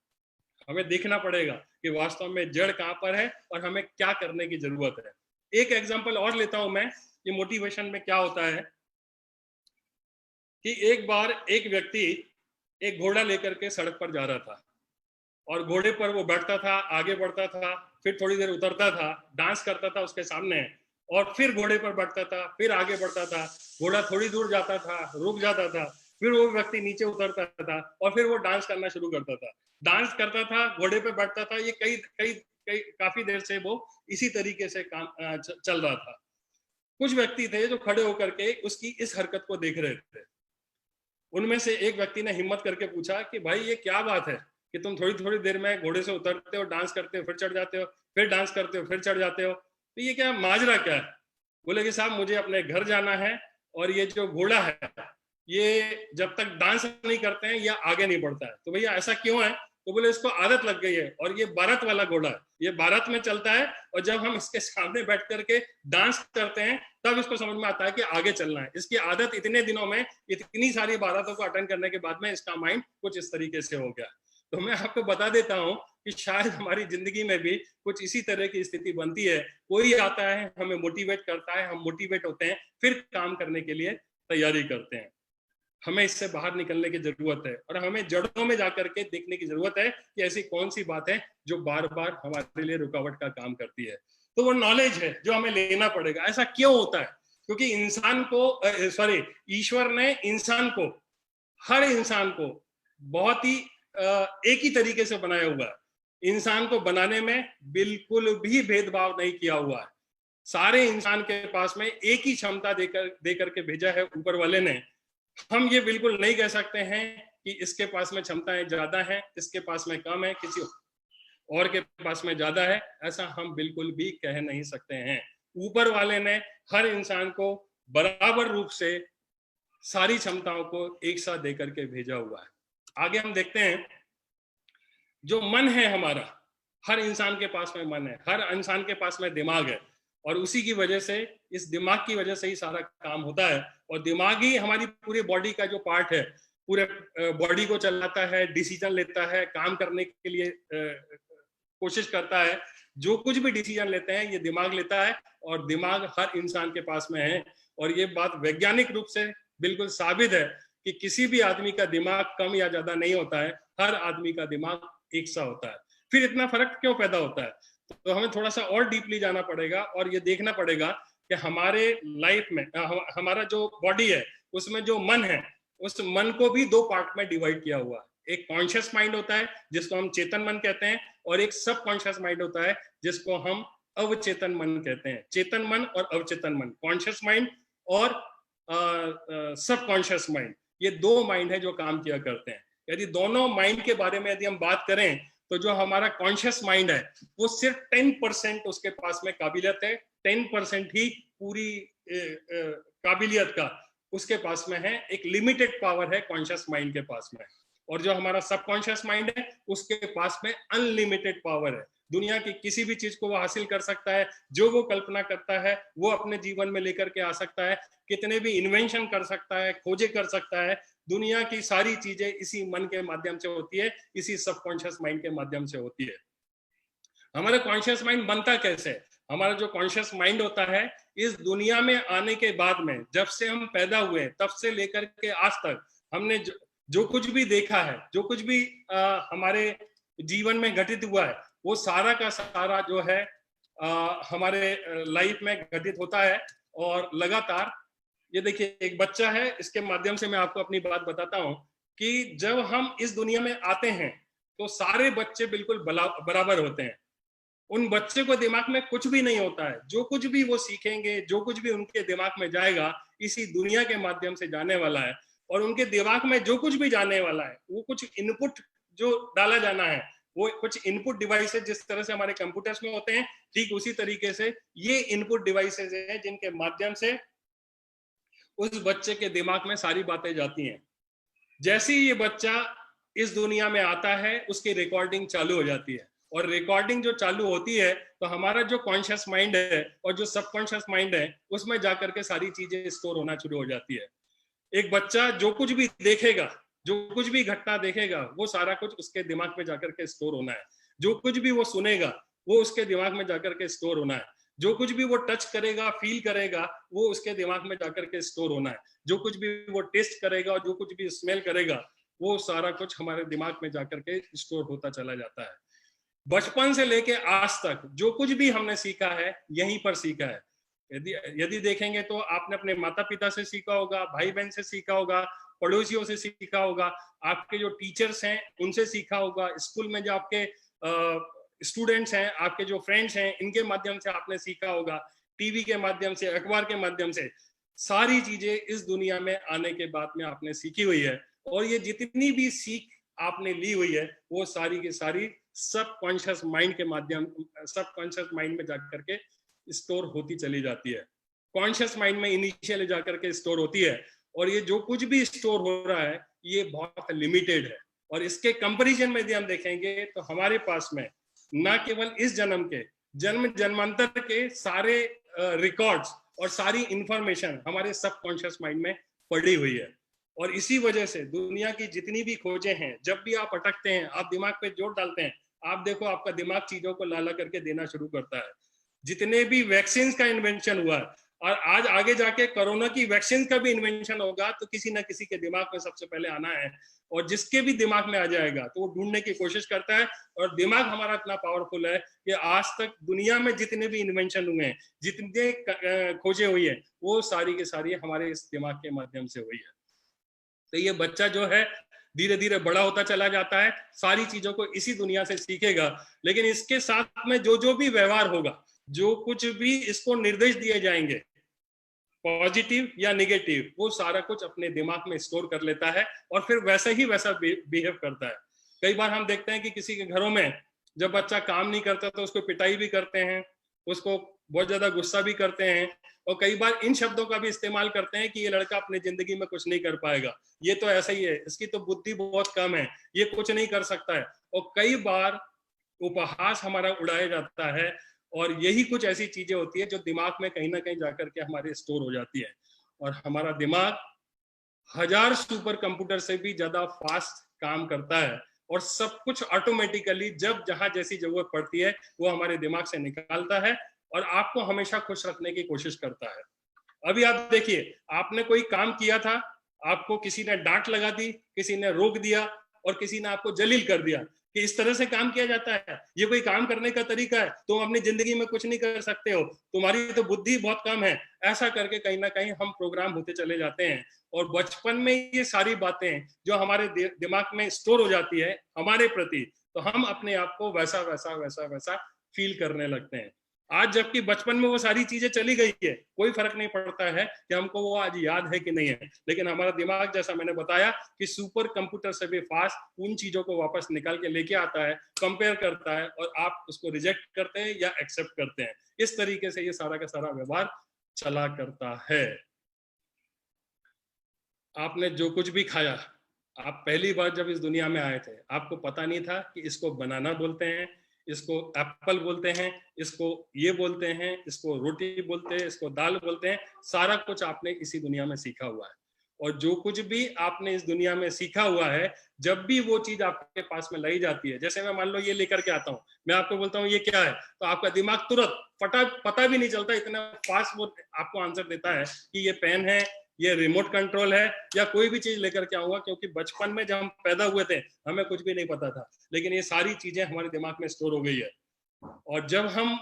हमें देखना पड़ेगा कि वास्तव में जड़ कहां पर है और हमें क्या करने की जरूरत है। एक एग्जांपल और लेता हूं मैं, ये मोटिवेशन में क्या होता है कि एक बार एक व्यक्ति एक घोड़ा लेकर के सड़क पर जा रहा था, और घोड़े पर वो बैठता था, आगे बढ़ता था, फिर थोड़ी देर उतरता था, डांस करता था उसके सामने, और फिर घोड़े पर बैठता था, फिर आगे बढ़ता था, घोड़ा थोड़ी दूर जाता था, रुक जाता था, फिर वो व्यक्ति नीचे उतरता था और फिर वो डांस करना शुरू करता था, डांस करता था, घोड़े पे बैठता था। ये कई कई कई काफी देर से वो इसी तरीके से काम चल रहा था। कुछ व्यक्ति थे जो खड़े होकर के उसकी इस हरकत को देख रहे थे। उनमें से एक व्यक्ति ने हिम्मत करके पूछा कि भाई ये क्या बात है कि तुम थोड़ी थोड़ी देर में घोड़े से उतरते हो, डांस करते हो, फिर चढ़ जाते हो, फिर डांस करते हो, फिर चढ़ जाते हो, तो ये क्या माजरा क्या है? बोले कि साहब मुझे अपने घर जाना है, और ये जो घोड़ा है ये जब तक डांस नहीं करते हैं या आगे नहीं बढ़ता है। तो भैया ऐसा क्यों है? तो बोले इसको आदत लग गई है, और ये भारत वाला घोड़ा है, ये भारत में चलता है, और जब हम इसके सामने बैठ करके डांस करते हैं तब इसको समझ में आता है कि आगे चलना है। इसकी आदत इतने दिनों में, इतनी सारी बारातों को अटेंड करने के बाद में इसका माइंड कुछ इस तरीके से हो गया। तो मैं आपको बता देता हूं कि शायद हमारी जिंदगी में भी कुछ इसी तरह की स्थिति बनती है। कोई आता है, हमें मोटिवेट करता है, हम मोटिवेट होते हैं, फिर काम करने के लिए तैयारी करते हैं। हमें इससे बाहर निकलने की जरूरत है, और हमें जड़ों में जाकर के देखने की जरूरत है कि ऐसी कौन सी बात है जो बार बार हमारे लिए रुकावट का काम करती है। तो वो नॉलेज है जो हमें लेना पड़ेगा। ऐसा क्यों होता है? क्योंकि इंसान को ईश्वर ने इंसान को, हर इंसान को बहुत ही एक ही तरीके से बनाया हुआ है। इंसान को बनाने में बिल्कुल भी भेदभाव नहीं किया हुआ है। सारे इंसान के पास में एक ही क्षमता देकर के भेजा है ऊपर वाले ने। हम ये बिल्कुल नहीं कह सकते हैं कि इसके पास में क्षमताएं ज्यादा हैं, इसके पास में कम है, किसी और के पास में ज्यादा है, ऐसा हम बिल्कुल भी कह नहीं सकते हैं। ऊपर वाले ने हर इंसान को बराबर रूप से सारी क्षमताओं को एक साथ देकर के भेजा हुआ है। आगे हम देखते हैं, जो मन है हमारा, हर इंसान के पास में मन है, हर इंसान के पास में दिमाग है, और उसी की वजह से, इस दिमाग की वजह से ही सारा काम होता है। और दिमाग ही हमारी पूरी बॉडी का जो पार्ट है, पूरे बॉडी को चलाता है, डिसीजन लेता है, काम करने के लिए कोशिश करता है। जो कुछ भी डिसीजन लेते हैं ये दिमाग लेता है, और दिमाग हर इंसान के पास में है। और ये बात वैज्ञानिक रूप से बिल्कुल साबित है कि किसी भी आदमी का दिमाग कम या ज्यादा नहीं होता है, हर आदमी का दिमाग एक सा होता है। फिर इतना फर्क क्यों पैदा होता है? तो हमें थोड़ा सा और डीपली जाना पड़ेगा और ये देखना पड़ेगा कि हमारे लाइफ में हमारा जो बॉडी है उसमें जो मन है, उस मन को भी 2 पार्ट में डिवाइड किया हुआ है। एक कॉन्शियस माइंड होता है जिसको हम चेतन मन कहते हैं, और एक सब कॉन्शियस माइंड होता है जिसको हम अवचेतन मन कहते हैं। चेतन मन और अवचेतन मन, कॉन्शियस माइंड और सब कॉन्शियस माइंड, ये 2 माइंड है जो काम किया करते हैं। यदि दोनों माइंड के बारे में यदि हम बात करें तो जो हमारा कॉन्शियस माइंड है वो सिर्फ 10% उसके पास में काबिलियत है, 10% ही पूरी काबिलियत का उसके पास में है। एक लिमिटेड पावर है कॉन्शियस माइंड के पास में। और जो हमारा सबकॉन्शियस माइंड है उसके पास में अनलिमिटेड पावर है। दुनिया की किसी भी चीज को वो हासिल कर सकता है, जो वो कल्पना करता है वो अपने जीवन में लेकर के आ सकता है, कितने भी इन्वेंशन कर सकता है, खोजे कर सकता है। दुनिया की सारी चीजें इसी मन के माध्यम से होती है, इसी सबकॉन्शियस माइंड के माध्यम से होती है। हमारा कॉन्शियस माइंड बनता कैसे है? हमारा जो कॉन्शियस माइंड होता है, इस दुनिया में आने के बाद में, जब से हम पैदा हुए तब से लेकर के आज तक हमने जो कुछ भी देखा है, जो कुछ भी हमारे जीवन में घटित हुआ है, वो सारा का सारा जो है हमारे लाइफ में घटित होता है। और लगातार ये देखिए, एक बच्चा है, इसके माध्यम से मैं आपको अपनी बात बताता हूं कि जब हम इस दुनिया में आते हैं तो सारे बच्चे बिल्कुल बराबर होते हैं। उन बच्चे को दिमाग में कुछ भी नहीं होता है, जो कुछ भी वो सीखेंगे, जो कुछ भी उनके दिमाग में जाएगा, इसी दुनिया के माध्यम से जाने वाला है। और उनके दिमाग में जो कुछ भी जाने वाला है, वो कुछ इनपुट जो डाला जाना है, वो कुछ इनपुट डिवाइसेस जिस तरह से हमारे कंप्यूटर्स में होते हैं, ठीक उसी तरीके से ये इनपुट डिवाइसेस हैं जिनके माध्यम से उस बच्चे के दिमाग में सारी बातें जाती हैं। जैसे ही ये बच्चा इस दुनिया में आता है, उसकी रिकॉर्डिंग चालू हो जाती है। और रिकॉर्डिंग जो चालू होती है तो हमारा जो कॉन्शियस माइंड है और जो सबकॉन्शियस माइंड है, उसमें जाकर के सारी चीजें स्टोर होना शुरू हो जाती है। एक बच्चा जो कुछ भी देखेगा, जो कुछ भी घटना देखेगा, वो सारा कुछ उसके दिमाग में जाकर के स्टोर होना है। जो कुछ भी वो सुनेगा, वो उसके दिमाग में जाकर के स्टोर होना है। जो कुछ भी वो टच करेगा, फील करेगा, वो उसके दिमाग में जाकर के स्टोर होना है। जो कुछ भी वो टेस्ट करेगा और जो कुछ भी स्मेल करेगा, वो सारा कुछ हमारे दिमाग में जाकर के स्टोर होता चला जाता है। बचपन से लेके आज तक जो कुछ भी हमने सीखा है, यहीं पर सीखा है। यदि देखेंगे तो आपने अपने माता पिता से सीखा होगा, भाई बहन से सीखा होगा, पड़ोसियों से सीखा होगा, आपके जो टीचर्स हैं उनसे सीखा होगा, स्कूल में जो आपके स्टूडेंट्स हैं, आपके जो फ्रेंड्स हैं, इनके माध्यम से आपने सीखा होगा, टीवी के माध्यम से, अखबार के माध्यम से। सारी चीजें इस दुनिया में आने के बाद में आपने सीखी हुई है। और ये जितनी भी सीख आपने ली हुई है, वो सारी की सारी सबकॉन्शियस माइंड के माध्यम, सबकॉन्शियस माइंड में जाकर के स्टोर होती चली जाती है। कॉन्शियस माइंड में इनिशियली जाकर के स्टोर होती है। और ये जो कुछ भी स्टोर हो रहा है, ये बहुत लिमिटेड है। और इसके कंपैरिजन में यदि हम देखेंगे तो हमारे पास में न केवल इस जन्म के, जन्म जन्मांतर के सारे रिकॉर्ड्स और सारी इंफॉर्मेशन हमारे सबकॉन्शियस माइंड में पड़ी हुई है। और इसी वजह से दुनिया की जितनी भी खोजें हैं, जब भी आप अटकते हैं, आप दिमाग पे जोर डालते हैं, आप देखो आपका दिमाग चीजों को लाला करके देना शुरू करता है। जितने भी वैक्सीन का इन्वेंशन हुआ, और आज आगे जाके कोरोना की वैक्सीन का भी इन्वेंशन होगा, तो किसी ना किसी के दिमाग में सबसे पहले आना है। और जिसके भी दिमाग में आ जाएगा तो वो ढूंढने की कोशिश करता है। और दिमाग हमारा इतना पावरफुल है कि आज तक दुनिया में जितने भी इन्वेंशन हुए हैं, जितने खोजे हुई है, वो सारी की सारी हमारे इस दिमाग के माध्यम से हुई है। तो ये बच्चा जो है धीरे धीरे बड़ा होता चला जाता है, सारी चीजों को इसी दुनिया से सीखेगा। लेकिन इसके साथ में जो भी व्यवहार होगा, जो कुछ भी इसको निर्देश दिए जाएंगे, पॉजिटिव या नेगेटिव, वो सारा कुछ अपने दिमाग में स्टोर कर लेता है और फिर वैसा ही वैसा बिहेव करता है। कई बार हम देखते हैं कि किसी के घरों में जब बच्चा काम नहीं करता तो उसको पिटाई भी करते हैं, उसको बहुत ज्यादा गुस्सा भी करते हैं, और कई बार इन शब्दों का भी इस्तेमाल करते हैं कि ये लड़का अपने जिंदगी में कुछ नहीं कर पाएगा, ये तो ऐसा ही है, इसकी तो बुद्धि बहुत कम है, ये कुछ नहीं कर सकता है। और कई बार उपहास हमारा उड़ाया जाता है। और यही कुछ ऐसी चीजें होती है जो दिमाग में कहीं ना कहीं जाकर के हमारे स्टोर हो जाती है। और हमारा दिमाग 1000 सुपर कंप्यूटर से भी ज्यादा फास्ट काम करता है। और सब कुछ ऑटोमेटिकली जब जहां जैसी जरूरत पड़ती है वो हमारे दिमाग से निकालता है और आपको हमेशा खुश रखने की कोशिश करता है। अभी आप देखिए, आपने कोई काम किया था, आपको किसी ने डांट लगा दी, किसी ने रोक दिया और किसी ने आपको जलील कर दिया कि इस तरह से काम किया जाता है, ये कोई काम करने का तरीका है, तुम अपनी जिंदगी में कुछ नहीं कर सकते हो, तुम्हारी तो बुद्धि बहुत कम है। ऐसा करके कहीं ना कहीं हम प्रोग्राम होते चले जाते हैं। और बचपन में ये सारी बातें जो हमारे दिमाग में स्टोर हो जाती है हमारे प्रति, तो हम अपने आप को वैसा वैसा वैसा वैसा फील करने लगते हैं। आज जबकि बचपन में वो सारी चीजें चली गई है, कोई फर्क नहीं पड़ता है कि हमको वो आज याद है कि नहीं है। लेकिन हमारा दिमाग, जैसा मैंने बताया कि सुपर कंप्यूटर से भी फास्ट उन चीजों को वापस निकाल के लेके आता है, कंपेयर करता है, और आप उसको रिजेक्ट करते हैं या एक्सेप्ट करते हैं। इस तरीके से ये सारा का सारा व्यवहार चला करता है। आपने जो कुछ भी खाया, आप पहली बार जब इस दुनिया में आए थे, आपको पता नहीं था कि इसको बनाना बोलते हैं, इसको एप्पल बोलते हैं, इसको ये बोलते हैं, इसको रोटी बोलते हैं, इसको दाल बोलते हैं। सारा कुछ आपने इसी दुनिया में सीखा हुआ है, और जो कुछ भी आपने इस दुनिया में सीखा हुआ है, जब भी वो चीज आपके पास में लाई जाती है, जैसे मैं मान लो ये लेकर के आता हूँ, मैं आपको बोलता हूँ ये क्या है, तो आपका दिमाग तुरंत पता भी नहीं चलता, इतना फास्ट वो आपको आंसर देता है कि ये पेन है, ये रिमोट कंट्रोल है, या कोई भी चीज लेकर के आऊंगा। क्योंकि बचपन में जब हम पैदा हुए थे हमें कुछ भी नहीं पता था, लेकिन ये सारी चीजें हमारे दिमाग में स्टोर हो गई है, और जब हम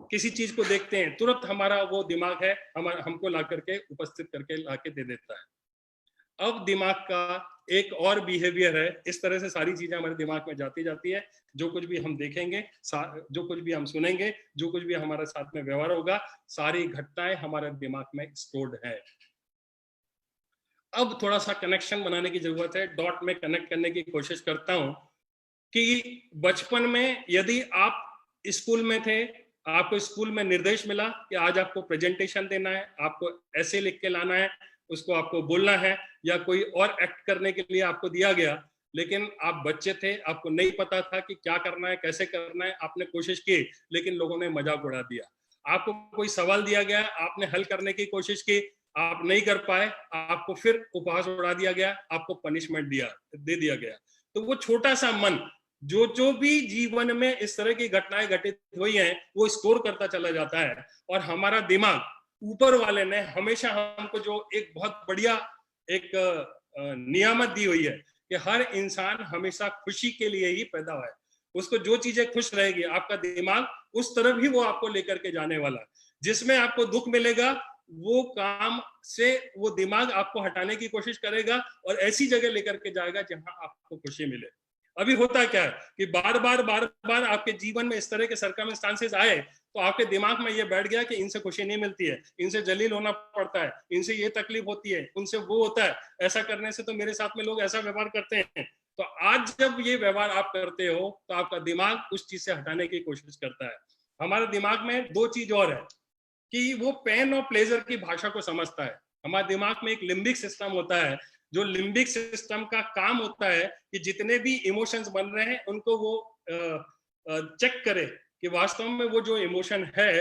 किसी चीज को देखते हैं तुरंत हमारा वो दिमाग है हमको ला करके उपस्थित करके ला के दे देता है। अब दिमाग का एक और बिहेवियर है, इस तरह से सारी चीजें हमारे दिमाग में जाती है। जो कुछ भी हम देखेंगे, जो कुछ भी हम सुनेंगे, जो कुछ भी हमारे साथ में व्यवहार होगा, सारी घटनाएं हमारे दिमाग में स्टोर्ड है। अब थोड़ा सा कनेक्शन बनाने की जरूरत है, डॉट में कनेक्ट करने की कोशिश करता हूं कि बचपन में यदि आप स्कूल में थे, आपको स्कूल में निर्देश मिला कि आज आपको प्रेजेंटेशन देना है, आपको ऐसे लिख के लाना है, उसको आपको बोलना है, या कोई और एक्ट करने के लिए आपको दिया गया, लेकिन आप बच्चे थे, आपको नहीं पता था कि क्या करना है, कैसे करना है, आपने कोशिश की लेकिन लोगों ने मजाक उड़ा दिया। आपको कोई सवाल दिया गया, आपने हल करने की कोशिश की, आप नहीं कर पाए, आपको फिर उपहास उड़ा दिया गया, आपको पनिशमेंट दे दिया गया। तो वो छोटा सा मन जो भी जीवन में इस तरह की घटनाएं घटित हुई हैं वो स्कोर करता चला जाता है, और हमारा दिमाग, ऊपर वाले ने हमेशा हमको जो एक बहुत बढ़िया एक नियामत दी हुई है कि हर इंसान हमेशा खुशी के लिए ही पैदा हुआ है। उसको जो चीजें खुश रहेगी, आपका दिमाग उस तरफ ही वो आपको लेकर के जाने वाला है। जिसमें आपको दुख मिलेगा वो काम से वो दिमाग आपको हटाने की कोशिश करेगा और ऐसी जगह लेकर के जाएगा जहां आपको खुशी मिले। अभी होता क्या है कि बार बार आपके जीवन में इस तरह के सर्कमस्टांसेस आए तो आपके दिमाग में ये बैठ गया कि इनसे खुशी नहीं मिलती है, इनसे जलील होना पड़ता है, इनसे ये तकलीफ होती है, उनसे वो होता है, ऐसा करने से तो मेरे साथ में लोग ऐसा व्यवहार करते हैं। तो आज जब ये व्यवहार आप करते हो तो आपका दिमाग उस चीज से हटाने की कोशिश करता है। हमारे दिमाग में दो चीज और है कि वो पेन और प्लेजर की भाषा को समझता है। हमारे दिमाग में एक लिम्बिक सिस्टम होता है, जो लिम्बिक सिस्टम का काम होता है कि जितने भी इमोशंस बन रहे हैं उनको वो चेक करे कि वास्तव में वो जो इमोशन है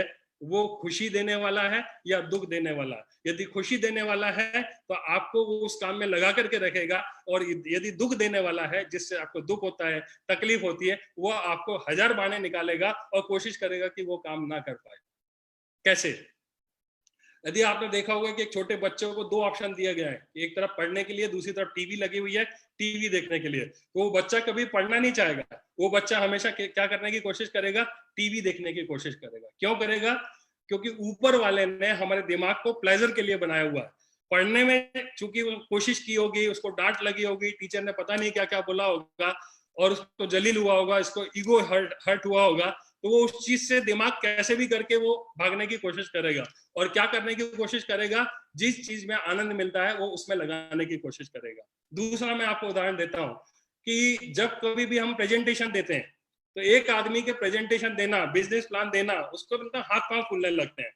वो खुशी देने वाला है या दुख देने वाला है। यदि खुशी देने वाला है तो आपको वो उस काम में लगा करके रखेगा, और यदि दुख देने वाला है जिससे आपको दुख होता है, तकलीफ होती है, वो आपको हजार बहाने निकालेगा और कोशिश करेगा कि वो काम ना कर पाए। कैसे? यदि आपने देखा होगा कि एक छोटे बच्चों को दो ऑप्शन दिया गया है, एक तरफ पढ़ने के लिए, दूसरी तरफ टीवी लगी हुई है, टीवी देखने के लिए, तो वो बच्चा कभी पढ़ना नहीं चाहेगा, वो बच्चा हमेशा क्या करने की कोशिश करेगा, टीवी देखने की कोशिश करेगा। क्यों करेगा? क्योंकि ऊपर वाले ने हमारे दिमाग को प्लेजर के लिए बनाया हुआ है। पढ़ने में चूंकि वो कोशिश की होगी, उसको डांट लगी होगी, टीचर ने पता नहीं क्या क्या बोला होगा और उसको जलील हुआ होगा, इसको ईगो हर्ट हुआ होगा, तो वो उस चीज से दिमाग कैसे भी करके वो भागने की कोशिश करेगा और क्या करने की कोशिश करेगा, जिस चीज में आनंद मिलता है वो उसमें लगाने की कोशिश करेगा। दूसरा मैं आपको उदाहरण देता हूं कि जब कभी भी हम प्रेजेंटेशन देते हैं तो एक आदमी के प्रेजेंटेशन देना, बिजनेस प्लान देना, उसको मतलब हाथ पांव फूलने लगते हैं।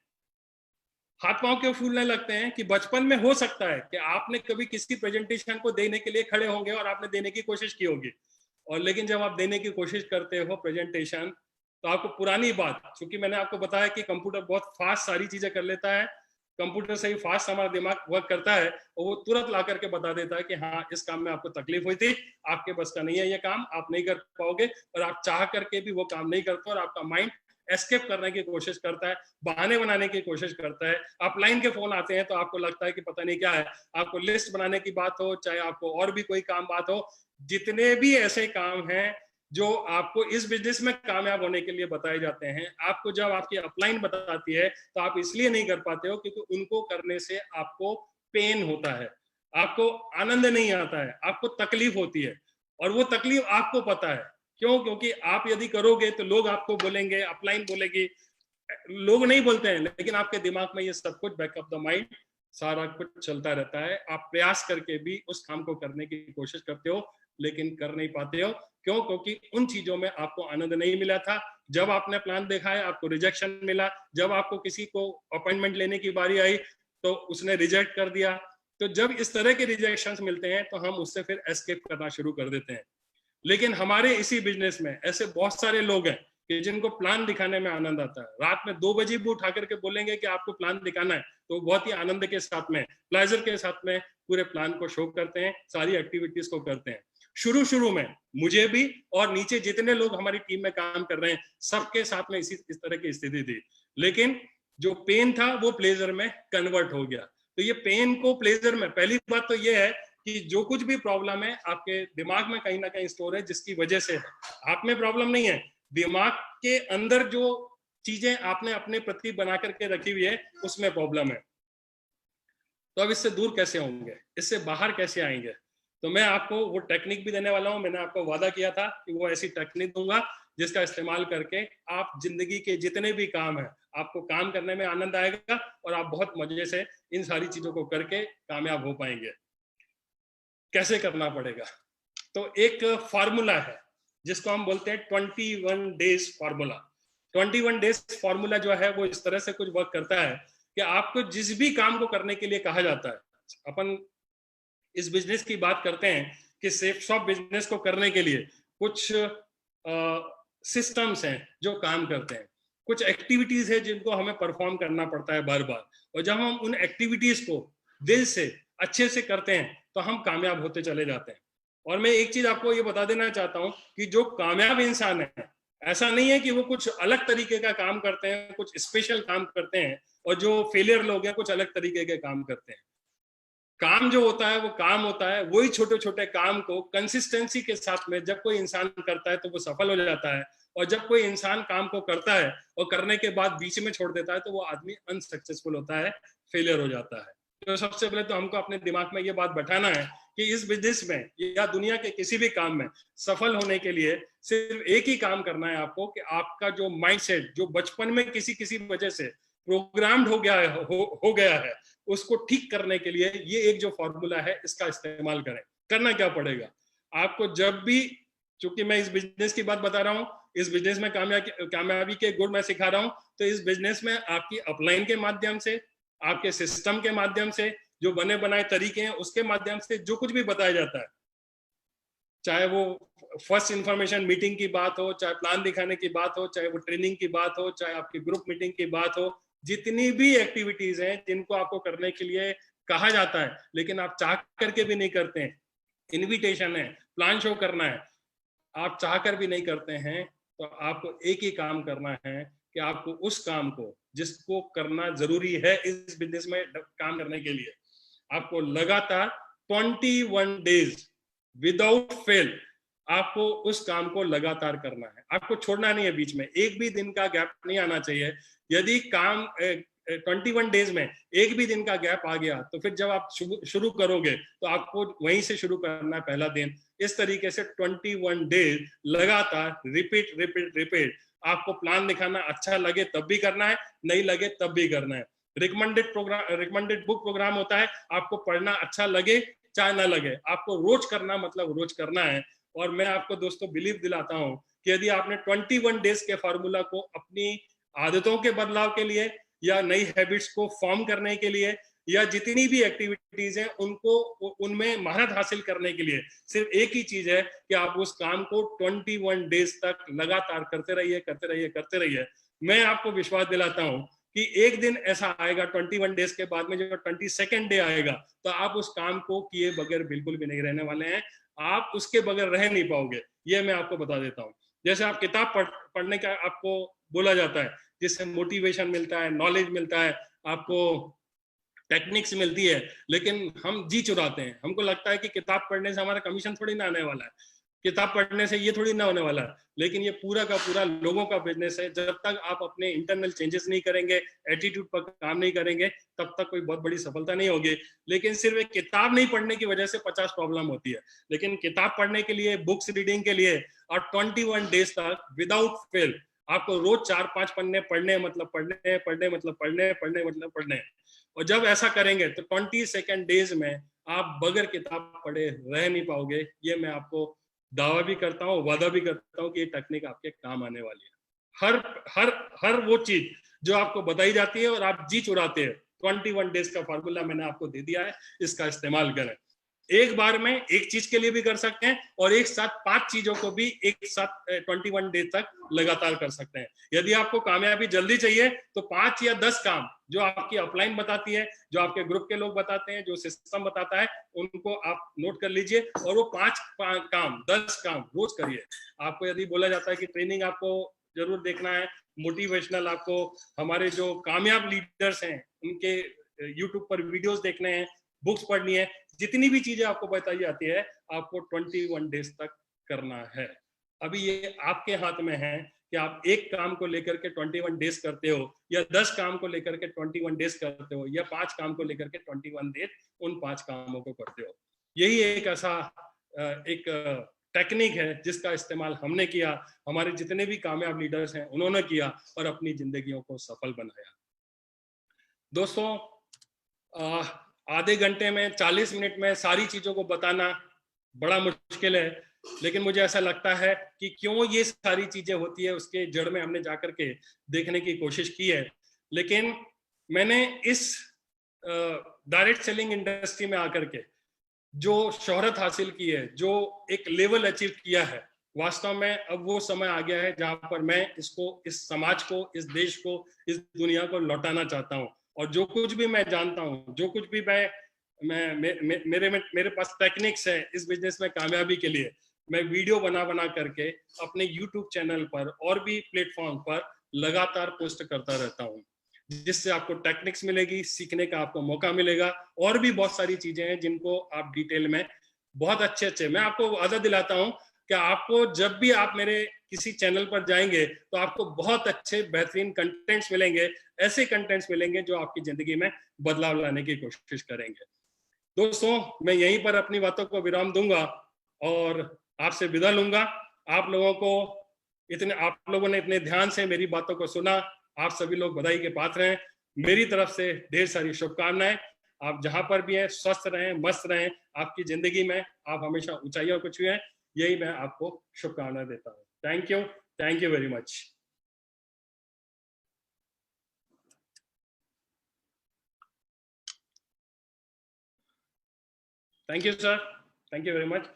हाथ पांव क्यों फूलने लगते हैं कि बचपन में हो सकता है कि आपने कभी किसी प्रेजेंटेशन को देने के लिए खड़े होंगे और आपने देने की कोशिश की होगी, और लेकिन जब आप देने की कोशिश करते हो प्रेजेंटेशन तो आपको पुरानी बात, क्योंकि मैंने आपको बताया कि कंप्यूटर बहुत फास्ट सारी चीजें कर लेता है, कंप्यूटर से ही फास्ट हमारा दिमाग वर्क करता है और वो तुरंत ला करके बता देता है कि हाँ इस काम में आपको तकलीफ हुई थी, आपके बस का नहीं है ये काम, आप नहीं कर पाओगे, और आप चाह करके भी वो काम नहीं करते और आपका माइंड एस्केप करने की कोशिश करता है, बहाने बनाने की कोशिश करता है। आप लाइन के फोन आते हैं तो आपको लगता है कि पता नहीं क्या है, आपको लिस्ट बनाने की बात हो, चाहे आपको और भी कोई काम बात हो, जितने भी ऐसे काम हैं जो आपको इस बिजनेस में कामयाब होने के लिए बताए जाते हैं, आपको जब आपकी अपलाइन बताती है तो आप इसलिए नहीं कर पाते हो क्योंकि उनको करने से आपको पेन होता है, आपको आनंद नहीं आता है, आपको तकलीफ होती है, और वो तकलीफ आपको पता है। क्यों? क्योंकि आप यदि करोगे तो लोग आपको बोलेंगे, अपलाइन बोलेगी, लोग नहीं बोलते हैं, लेकिन आपके दिमाग में ये सब कुछ बैकअप द माइंड सारा कुछ चलता रहता है। आप प्रयास करके भी उस काम को करने की कोशिश करते हो लेकिन कर नहीं पाते हो। क्यों? क्योंकि उन चीजों में आपको आनंद नहीं मिला था। जब आपने प्लान देखा है आपको रिजेक्शन मिला, जब आपको किसी को अपॉइंटमेंट लेने की बारी आई तो उसने रिजेक्ट कर दिया। तो जब इस तरह के रिजेक्शंस मिलते हैं तो हम उससे फिर एस्केप करना शुरू कर देते हैं। लेकिन हमारे इसी बिजनेस में ऐसे बहुत सारे लोग हैं कि जिनको प्लान दिखाने में आनंद आता है। रात में 2 बजे भी उठा करके बोलेंगे कि आपको प्लान दिखाना है, तो बहुत ही आनंद के साथ में, प्लेजर के साथ में पूरे प्लान को शो करते हैं, सारी एक्टिविटीज को करते हैं। शुरू में मुझे भी और नीचे जितने लोग हमारी टीम में काम कर रहे हैं सबके साथ में इस तरह की स्थिति थी, लेकिन जो पेन था वो प्लेजर में कन्वर्ट हो गया। तो ये पेन को प्लेजर में, पहली बात तो ये है कि जो कुछ भी प्रॉब्लम है आपके दिमाग में कहीं ना कहीं स्टोर है, जिसकी वजह से आप में प्रॉब्लम नहीं है, दिमाग के अंदर जो चीजें आपने अपने प्रति बना करके रखी हुई है उसमें प्रॉब्लम है। तो अब इससे दूर कैसे होंगे, इससे बाहर कैसे आएंगे? तो मैं आपको वो टेक्निक भी देने वाला हूं। मैंने आपको वादा किया था कि वो ऐसी टेक्निक दूंगा जिसका इस्तेमाल करके आप जिंदगी के जितने भी काम है, आपको काम करने में आनंद आएगा और आप बहुत मजे से इन सारी चीजों को करके कामयाब हो पाएंगे। कैसे करना पड़ेगा? तो एक फार्मूला है जिसको हम बोलते हैं 21 डेज फार्मूला। 21 डेज फार्मूला जो है वो इस तरह से कुछ वर्क करता है कि आपको जिस भी काम को करने के लिए कहा जाता है, अपन इस बिजनेस की बात करते हैं कि सेफ शॉप बिजनेस को करने के लिए कुछ सिस्टम्स हैं जो काम करते हैं, कुछ एक्टिविटीज है जिनको हमें परफॉर्म करना पड़ता है बार बार, और जब हम उन एक्टिविटीज को दिल से अच्छे से करते हैं तो हम कामयाब होते चले जाते हैं। और मैं एक चीज आपको ये बता देना चाहता हूं कि जो कामयाब इंसान है, ऐसा नहीं है कि वो कुछ अलग तरीके का काम करते हैं, कुछ स्पेशल काम करते हैं, और जो फेलियर लोग हैं कुछ अलग तरीके के काम करते हैं। काम जो होता है वो काम होता है, वही छोटे छोटे काम को कंसिस्टेंसी के साथ में जब कोई इंसान करता है तो वो सफल हो जाता है, और जब कोई इंसान काम को करता है और करने के बाद बीच में छोड़ देता है तो वो आदमी अनसक्सेसफुल होता है, फेलियर हो जाता है। तो सबसे पहले तो हमको अपने दिमाग में ये बात बैठाना है कि इस बिजनेस में या दुनिया के किसी भी काम में सफल होने के लिए सिर्फ एक ही काम करना है आपको, कि आपका जो माइंडसेट जो बचपन में किसी वजह से प्रोग्राम्ड हो गया है उसको ठीक करने के लिए ये एक जो फॉर्मूला है इसका इस्तेमाल करें। करना क्या पड़ेगा आपको? जब भी, चूंकि मैं इस बिजनेस की बात बता रहा हूँ, इस बिजनेस में कामयाबी के गुण मैं सिखा रहा हूँ, तो इस बिजनेस में आपकी अपलाइन के माध्यम से, आपके सिस्टम के माध्यम से, जो बने बनाए तरीके हैं उसके माध्यम से जो कुछ भी बताया जाता है, चाहे वो फर्स्ट इंफॉर्मेशन मीटिंग की बात हो, चाहे प्लान दिखाने की बात हो, चाहे वो ट्रेनिंग की बात हो, चाहे आपकी ग्रुप मीटिंग की बात हो, जितनी भी एक्टिविटीज हैं जिनको आपको करने के लिए कहा जाता है लेकिन आप चाह करके भी नहीं करते हैं, इनविटेशन है, प्लान शो करना है, आप चाह कर भी नहीं करते हैं, तो आपको एक ही काम करना है कि आपको उस काम को जिसको करना जरूरी है इस बिजनेस में काम करने के लिए, आपको लगातार 21 डेज विदाउट फेल आपको उस काम को लगातार करना है। आपको छोड़ना नहीं है, बीच में एक भी दिन का गैप नहीं आना चाहिए। यदि काम 21 डेज में एक भी दिन का गैप आ गया तो फिर जब आप शुरू करोगे तो आपको वहीं से शुरू करना है, पहला दिन। इस तरीके से 21 डेज लगातार रिपीट। आपको प्लान दिखाना अच्छा लगे तब भी करना है, नहीं लगे तब भी करना है। रिकमेंडेड बुक प्रोग्राम होता है, आपको पढ़ना अच्छा लगे चाहे ना लगे, आपको रोज करना मतलब रोज करना है। और मैं आपको दोस्तों बिलीव दिलाता हूं कि यदि आपने 21 डेज के फार्मूला को अपनी आदतों के बदलाव के लिए या नई हैबिट्स को फॉर्म करने के लिए या जितनी भी एक्टिविटीज हैं उनको उनमें महारत हासिल करने के लिए सिर्फ एक ही चीज है कि आप उस काम को 21 डेज तक लगातार करते रहिए। मैं आपको विश्वास दिलाता हूं कि एक दिन ऐसा आएगा 21 डेज के बाद में, जो 22nd डे आएगा, तो आप उस काम को किए बगैर बिल्कुल भी नहीं रहने वाले हैं, आप उसके बगैर रह नहीं पाओगे। ये मैं आपको बता देता हूँ। जैसे आप किताब पढ़ने का आपको बोला जाता है, जिससे मोटिवेशन मिलता है, नॉलेज मिलता है, आपको टेक्निक्स मिलती है, लेकिन हम जी चुराते हैं। हमको लगता है कि किताब पढ़ने से हमारा कमीशन थोड़ी ना आने वाला है, किताब पढ़ने से ये थोड़ी ना होने वाला है, लेकिन ये पूरा का पूरा लोगों का बिजनेस है। जब तक आप अपने इंटरनल चेंजेस नहीं करेंगे, एटीट्यूड पर काम नहीं करेंगे, तब तक कोई बहुत बड़ी सफलता नहीं होगी। लेकिन सिर्फ एक किताब नहीं पढ़ने की वजह से 50 प्रॉब्लम होती है, लेकिन किताब पढ़ने के लिए, बुक्स रीडिंग के लिए और 21 डेज तक विदाउट फेल आपको रोज 4-5 पन्ने पढ़ने मतलब पढ़ने। और जब ऐसा करेंगे तो 22nd डेज में आप बगैर किताब पढ़े रह नहीं पाओगे। ये मैं आपको दावा भी करता हूँ, वादा भी करता हूँ कि ये टेक्निक आपके काम आने वाली है। हर वो चीज जो आपको बताई जाती है और आप जी चुराते हैं, 21 डेज का फार्मूला मैंने आपको दे दिया है, इसका इस्तेमाल करें। एक बार में एक चीज के लिए भी कर सकते हैं और एक साथ 5 चीजों को भी एक साथ 21 डेज तक लगातार कर सकते हैं। यदि आपको कामयाबी जल्दी चाहिए तो 5 या 10 काम जो आपकी अपलाइन बताती है, जो आपके ग्रुप के लोग बताते हैं, जो सिस्टम बताता है, उनको आप नोट कर लीजिए और वो 5 काम 10 काम रोज करिए। आपको यदि बोला जाता है कि ट्रेनिंग आपको जरूर देखना है, मोटिवेशनल आपको हमारे जो कामयाब लीडर्स हैं उनके यूट्यूब पर वीडियोस देखने हैं, बुक्स पढ़नी है, जितनी भी चीजें आपको बताई जाती है आपको 21 डेज तक करना है। अभी ये आपके हाथ में है कि आप एक काम को लेकर के 21 डेज करते हो या 10 काम को लेकर के 21 डेज करते हो या 5 काम को लेकर के 21 डेज उन 5 कामों को करते हो। यही एक ऐसा एक टेक्निक है जिसका इस्तेमाल हमने किया, हमारे जितने भी कामयाब लीडर्स हैं उन्होंने किया और अपनी जिंदगियों को सफल बनाया। दोस्तों, आधे घंटे में 40 मिनट में सारी चीजों को बताना बड़ा मुश्किल है, लेकिन मुझे ऐसा लगता है कि क्यों ये सारी चीजें होती है उसके जड़ में हमने जाकर के देखने की कोशिश की है। लेकिन मैंने इस डायरेक्ट सेलिंग इंडस्ट्री में आकर के जो शोहरत हासिल की है, जो एक लेवल अचीव किया है, वास्तव में अब वो समय आ गया है जहां पर मैं इसको, इस समाज को, इस देश को, इस दुनिया को लौटाना चाहता हूं। और जो कुछ भी मैं जानता हूं, जो कुछ भी मेरे पास टेक्निक्स है इस बिजनेस में कामयाबी के लिए, मैं वीडियो बना बना करके अपने YouTube चैनल पर और भी प्लेटफॉर्म पर लगातार पोस्ट करता रहता हूं, जिससे आपको टेक्निक्स मिलेगी, सीखने का आपको मौका मिलेगा। और भी बहुत सारी चीजें हैं जिनको आप डिटेल में बहुत अच्छे मैं आपको वादा दिलाता हूं कि आपको जब भी आप मेरे किसी चैनल पर जाएंगे तो आपको बहुत अच्छे बेहतरीन कंटेंट्स मिलेंगे, ऐसे कंटेंट्स मिलेंगे जो आपकी जिंदगी में बदलाव लाने की कोशिश करेंगे। दोस्तों, मैं यहीं पर अपनी बातों को विराम दूंगा और आपसे विदा लूंगा। आप लोगों ने इतने ध्यान से मेरी बातों को सुना, आप सभी लोग बधाई के पात्र हैं। मेरी तरफ से ढेर सारी शुभकामनाएं। आप जहां पर भी हैं स्वस्थ रहें, मस्त रहें, आपकी जिंदगी में आप हमेशा ऊंचाइयों को छुएं, यही मैं आपको शुभकामनाएं देता हूं। Thank you very much. Thank you sir, thank you very much.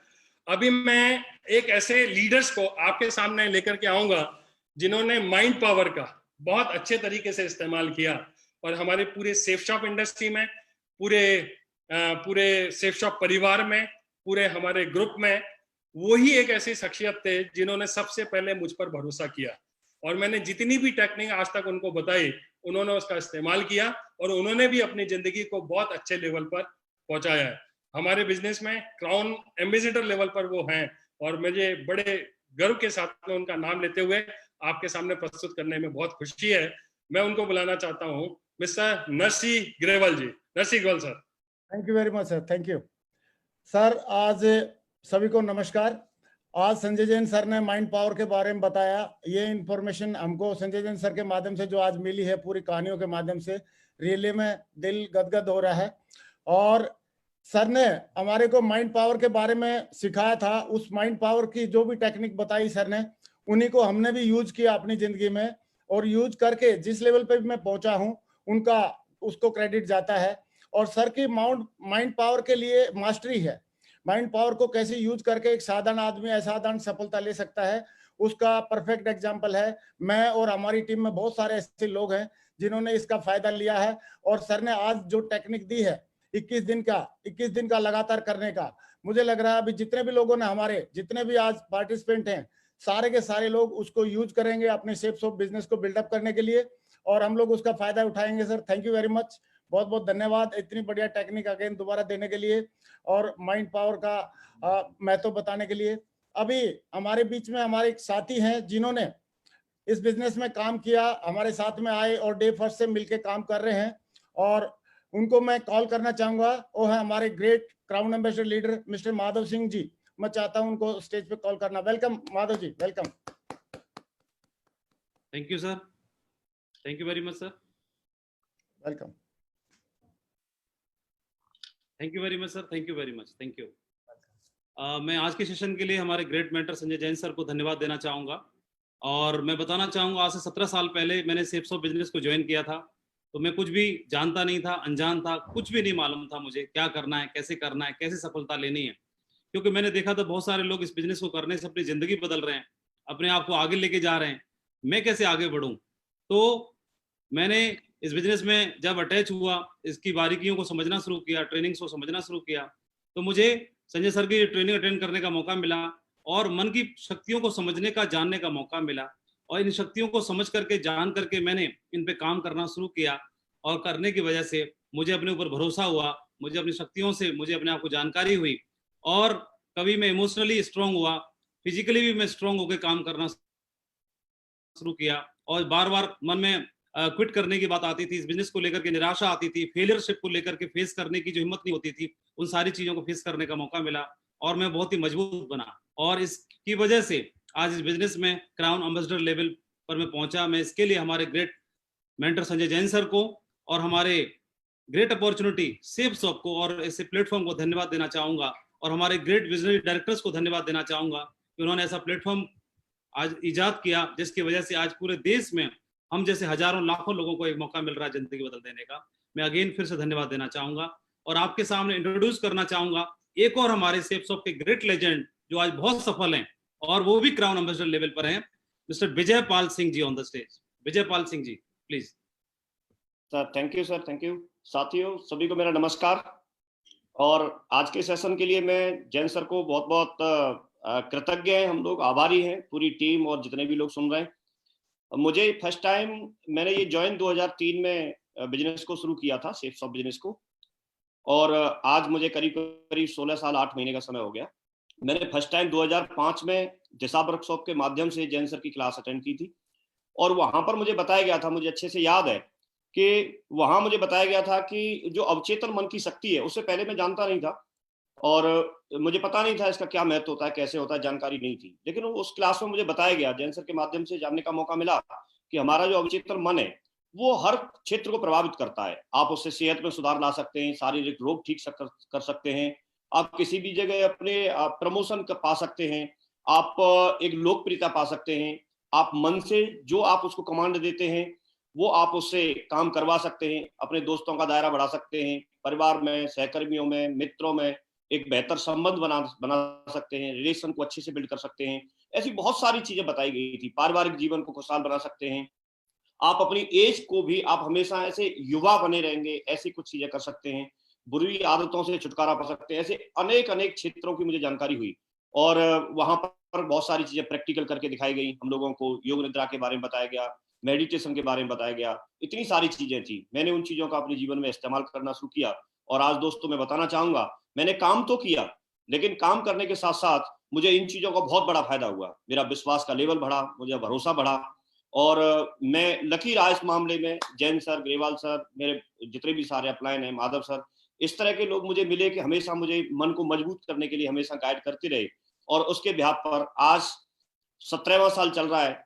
अभी मैं एक ऐसे लीडर्स को आपके सामने लेकर के आऊंगा जिन्होंने माइंड पावर का बहुत अच्छे तरीके से इस्तेमाल किया और हमारे पूरे सेफ शॉप इंडस्ट्री में, पूरे सेफ शॉप परिवार में, पूरे हमारे ग्रुप में वही एक ऐसी शख्सियत थे जिन्होंने सबसे पहले मुझ पर भरोसा किया और मैंने जितनी भी टेक्निक आज तक उनको बताई उन्होंने उसका इस्तेमाल किया और उन्होंने भी अपनी जिंदगी को बहुत अच्छे लेवल पर पहुंचाया है। हमारे बिजनेस में क्राउन एम्बेसडर लेवल पर वो हैं और मुझे बड़े गर्व के साथ में उनका नाम लेते हुए आपके सामने प्रस्तुत करने में बहुत खुशी है। मैं उनको बुलाना चाहता हूं, mister Narsi Grewal ji. Narsi Grewal sir. Thank you very much sir, thank you sir. आज सभी को नमस्कार। आज संजय जैन सर ने माइंड पावर के बारे में बताया। ये इंफॉर्मेशन हमको संजय जैन सर के माध्यम से जो आज मिली है, पूरी कहानियों के माध्यम से, रियली में दिल गदगद हो रहा है। और सर ने हमारे को माइंड पावर के बारे में सिखाया था। उस माइंड पावर की जो भी टेक्निक बताई सर ने, उन्हीं को हमने भी यूज किया अपनी जिंदगी में और यूज करके जिस लेवल पे भी मैं पहुंचा हूं उनका उसको क्रेडिट जाता है। और सर की माइंड पावर के लिए मास्टरी है। माइंड पावर को कैसे यूज करके एक साधारण आदमी असाधारण सफलता ले सकता है, उसका परफेक्ट एग्जाम्पल है। मैं और हमारी टीम में बहुत सारे ऐसे लोग हैं जिन्होंने इसका फायदा लिया है। और सर ने आज जो टेक्निक दी है 21 दिन का लगातार करने का, मुझे लग रहा है अभी जितने भी लोगों ने, हमारे जितने भी आज पार्टिसिपेंट हैं, सारे के सारे लोग उसको यूज करेंगे अपने सेफ शॉप बिजनेस को बिल्डअप करने के लिए और हम लोग उसका फायदा उठाएंगे। Sir thank you very much, बहुत बहुत धन्यवाद इतनी बढ़िया टेक्निक अगेन दोबारा देने के लिए और माइंड पावर का महत्व बताने के लिए। अभी हमारे बीच में हमारे एक साथी हैं जिन्होंने इस बिजनेस में काम किया, हमारे साथ में आए और डे फर्स्ट से मिलकर काम कर रहे हैं और उनको मैं कॉल करना चाहूंगा। वो है हमारे great crown ambassador leader mister Madhav Singh ji. मैं चाहता हूं उनको स्टेज पे कॉल करना। Welcome Madhav ji, welcome. Thank you sir, thank you very much sir. Welcome. Thank you very much sir, thank you very much, thank you. मैं आज के सेशन के लिए हमारे great mentor Sanjay Jain sir को धन्यवाद देना चाहूंगा और मैं बताना चाहूंगा आज से 17 साल पहले मैंने सेफ शॉप बिजनेस को ज्वाइन किया था तो मैं कुछ भी जानता नहीं था, अनजान था, कुछ भी नहीं मालूम था मुझे क्या करना है, कैसे सफलता लेनी है। क्योंकि मैंने देखा था बहुत सारे लोग इस बिजनेस को करने से अपनी जिंदगी बदल रहे हैं, अपने आप को आगे लेके जा रहे हैं। मैं कैसे आगे बढ़ूं? तो मैंने इस बिजनेस में जब अटैच हुआ, इसकी बारीकियों को समझना शुरू किया, ट्रेनिंग्स को समझना शुरू किया, तो मुझे संजय सर की ट्रेनिंग अटेंड करने का मौका मिला और मन की शक्तियों को समझने का, जानने का मौका मिला। और इन शक्तियों को समझ करके, जान करके मैंने इन पे काम करना शुरू किया, और करने की वजह से मुझे अपने ऊपर भरोसा हुआ, मुझे अपनी शक्तियों से, मुझे अपने आप को जानकारी हुई, और कभी मैं इमोशनली स्ट्रांग हुआ, फिजिकली भी मैं स्ट्रांग होकर काम करना शुरू किया। और बार बार मन में क्विट करने की बात आती थी, इस बिजनेस को लेकर के निराशा आती थी, फेलियरशिप को लेकर के फेस करने की जो हिम्मत नहीं होती थी, उन सारी चीजों को फेस करने का मौका मिला और मैं बहुत ही मजबूत बना। और इसकी वजह से आज इस बिजनेस में क्राउन एम्बेसडर लेवल पर मैं पहुंचा। मैं इसके लिए हमारे great mentor Sanjay Jain sir को और हमारे ग्रेट अपॉर्चुनिटी सेफ शॉप को और ऐसे प्लेटफॉर्म को धन्यवाद देना चाहूंगा, और हमारे ग्रेट विजनरी डायरेक्टर्स को धन्यवाद देना चाहूंगा कि उन्होंने ऐसा प्लेटफॉर्म आज इजाद किया, जिसकी वजह से आज पूरे देश में हम जैसे हजारों लाखों लोगों को एक मौका मिल रहा है जिंदगी बदल देने का। मैं अगेन फिर से धन्यवाद देना चाहूंगा और आपके सामने इंट्रोड्यूस करना चाहूंगा एक और हमारे सेफ शॉप के ग्रेट लेजेंड जो आज बहुत सफल हैं और वो भी क्राउन एम्बेसडर लेवल पर हैं, mister Vijay Pal Singh ji on the stage. Vijay Pal Singh ji please. Sir thank you, sir thank you. साथियों सभी को मेरा नमस्कार। और आज के सेशन के लिए मैं जैन सर को बहुत बहुत कृतज्ञ हैं, हम लोग आभारी हैं, पूरी टीम और जितने भी लोग सुन रहे हैं। मुझे फर्स्ट टाइम मैंने ये ज्वाइन 2003 में बिजनेस को शुरू किया था, सेफ शॉप बिजनेस को, और आज मुझे करीब करीब 16 साल 8 महीने का समय हो गया। मैंने फर्स्ट टाइम 2005 में दिशा वर्कशॉप के माध्यम से जैन सर की क्लास अटेंड की थी, और वहां पर मुझे बताया गया था, मुझे अच्छे से याद है कि वहां मुझे बताया गया था कि जो अवचेतन मन की शक्ति है, उससे पहले मैं जानता नहीं था और मुझे पता नहीं था इसका क्या महत्व होता है, कैसे होता है, जानकारी नहीं थी। लेकिन उस क्लास में मुझे बताया गया, जैन सर के माध्यम से जानने का मौका मिला कि हमारा जो अवचेतन मन है वो हर क्षेत्र को प्रभावित करता है। आप उससे सेहत में सुधार ला सकते हैं, शारीरिक रोग ठीक कर सकते हैं, आप किसी भी जगह अपने प्रमोशन पा सकते हैं, आप एक लोकप्रियता पा सकते हैं, आप मन से जो आप उसको कमांड देते हैं वो आप उससे काम करवा सकते हैं, अपने दोस्तों का दायरा बढ़ा सकते हैं, परिवार में, सहकर्मियों में, मित्रों में एक बेहतर संबंध बना सकते हैं, रिलेशन को अच्छे से बिल्ड कर सकते हैं। ऐसी बहुत सारी चीजें बताई गई थी। पारिवारिक जीवन को खुशहाल बना सकते हैं, आप अपनी एज को भी, आप हमेशा ऐसे युवा बने रहेंगे, ऐसी कुछ चीजें कर सकते हैं, बुरी आदतों से छुटकारा पा सकते हैं। ऐसे अनेक अनेक क्षेत्रों की मुझे जानकारी हुई और वहां पर बहुत सारी चीजें प्रैक्टिकल करके दिखाई गई। हम लोगों को योग निद्रा के बारे में बताया गया, मेडिटेशन के बारे में बताया गया, इतनी सारी चीजें थी। मैंने उन चीजों का अपने जीवन में इस्तेमाल करना शुरू किया और आज दोस्तों मैं बताना चाहूंगा, मैंने काम तो किया, लेकिन काम करने के साथ साथ मुझे इन चीजों का बहुत बड़ा फायदा हुआ। मेरा विश्वास का लेवल बढ़ा, मुझे भरोसा बढ़ा, और मैं लकी रहा इस मामले में। जैन सर, ग्रेवाल सर, मेरे जितने भी सारे अपलाइन हैं, माधव सर, इस तरह के लोग मुझे मिले कि हमेशा मुझे मन को मजबूत करने के लिए हमेशा गाइड करते रहे, और उसके बिहाफ पर आज 17वां साल चल रहा है।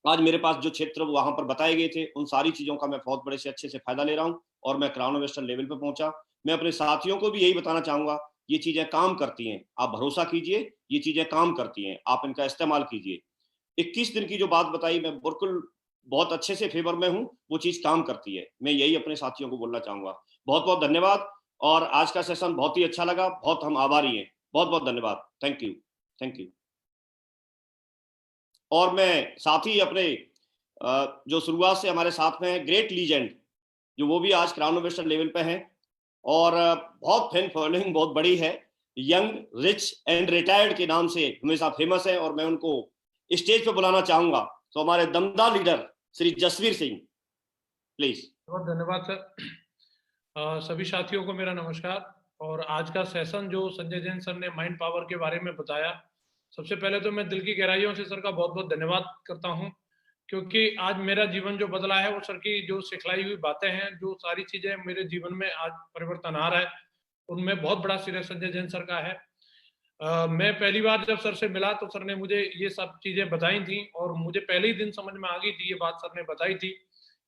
आज मेरे पास जो क्षेत्र वहां पर बताए गए थे, उन सारी चीजों का मैं बहुत बड़े से अच्छे से फायदा ले रहा हूं और मैं क्राउन एम्बेसडर लेवल पे पहुंचा। मैं अपने साथियों को भी यही बताना चाहूंगा, ये चीजें काम करती हैं, आप भरोसा कीजिए, ये चीजें काम करती हैं, आप इनका इस्तेमाल कीजिए। 21 दिन की जो बात बताई, मैं बिल्कुल बहुत अच्छे से फेवर में हूँ, वो चीज काम करती है। मैं यही अपने साथियों को बोलना चाहूंगा। बहुत बहुत धन्यवाद, और आज का सेशन बहुत ही अच्छा लगा, बहुत हम आभारी हैं। बहुत बहुत धन्यवाद, थैंक यू, थैंक यू। और मैं साथ ही अपने जो शुरुआत से हमारे साथ में है ग्रेट लीजेंड, जो वो भी आज क्राउन एम्बेसडर लेवल पे हैं और बहुत फैन फॉलोइंग बहुत बड़ी है, यंग रिच एंड रिटायर्ड के नाम से हमेशा फेमस है, और मैं उनको स्टेज पे बुलाना चाहूंगा। तो हमारे दमदार लीडर श्री जसवीर सिंह, प्लीज। बहुत धन्यवाद सर। सभी साथियों को मेरा नमस्कार। और आज का सेशन जो संजय जैन सर ने माइंड पावर के बारे में बताया, सबसे पहले तो मैं दिल की गहराइयों से सर का बहुत बहुत धन्यवाद करता हूं, क्योंकि आज मेरा जीवन जो बदला है वो सर की जो सिखलाई हुई बातें हैं, जो सारी चीजें मेरे जीवन में आज परिवर्तन आ रहा है, उनमें बहुत बड़ा श्रेय संजय जैन सर का है। मैं पहली बार जब सर से मिला तो सर ने मुझे ये सब चीजें बताई थी, और मुझे पहले ही दिन समझ में आ गई थी, ये बात सर ने बताई थी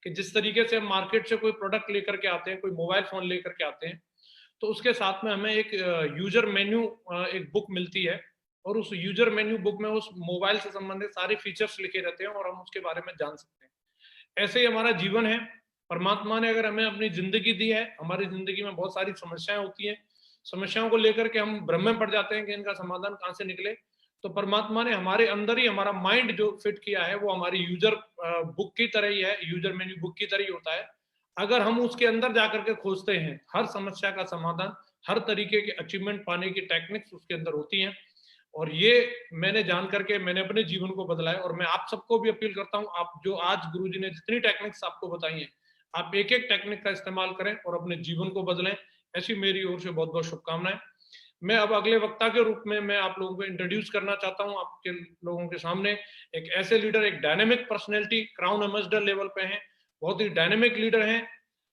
कि जिस तरीके से हम मार्केट से कोई प्रोडक्ट लेकर के आते हैं, कोई मोबाइल फोन लेकर के आते हैं, तो उसके साथ में हमें एक यूजर मेन्यू, एक बुक मिलती है, और उस यूजर मेन्यू बुक में उस मोबाइल से संबंधित सारे फीचर्स लिखे रहते हैं और हम उसके बारे में जान सकते हैं। ऐसे ही हमारा जीवन है, परमात्मा ने अगर हमें अपनी जिंदगी दी है, हमारी जिंदगी में बहुत सारी समस्याएं होती हैं, समस्याओं को लेकर के हम भ्रम में पड़ जाते हैं कि इनका समाधान कहाँ से निकले। तो परमात्मा ने हमारे अंदर ही हमारा माइंड जो फिट किया है वो हमारी यूजर बुक की तरह ही है, यूजर मेन्यू बुक की तरह ही होता है। अगर हम उसके अंदर जाकर के खोजते हैं, हर समस्या का समाधान, हर तरीके के अचीवमेंट पाने की टेक्निक्स उसके अंदर होती हैं। और ये मैंने जान करके मैंने अपने जीवन को बदला है। और मैं आप सबको भी अपील करता हूँ, आप जो आज गुरुजी ने जितनी टेक्निक्स आपको बताई हैं, आप एक एक टेक्निक का इस्तेमाल करें और अपने जीवन को बदलें। ऐसी मेरी ओर से बहुत बहुत शुभकामनाएं। मैं अब अगले वक्ता के रूप में मैं आप लोगों को इंट्रोड्यूस करना चाहता हूं आपके लोगों के सामने एक ऐसे लीडर, एक dynamic personality, crown ambassador level पे हैं, बहुत ही डायनेमिक लीडर हैं।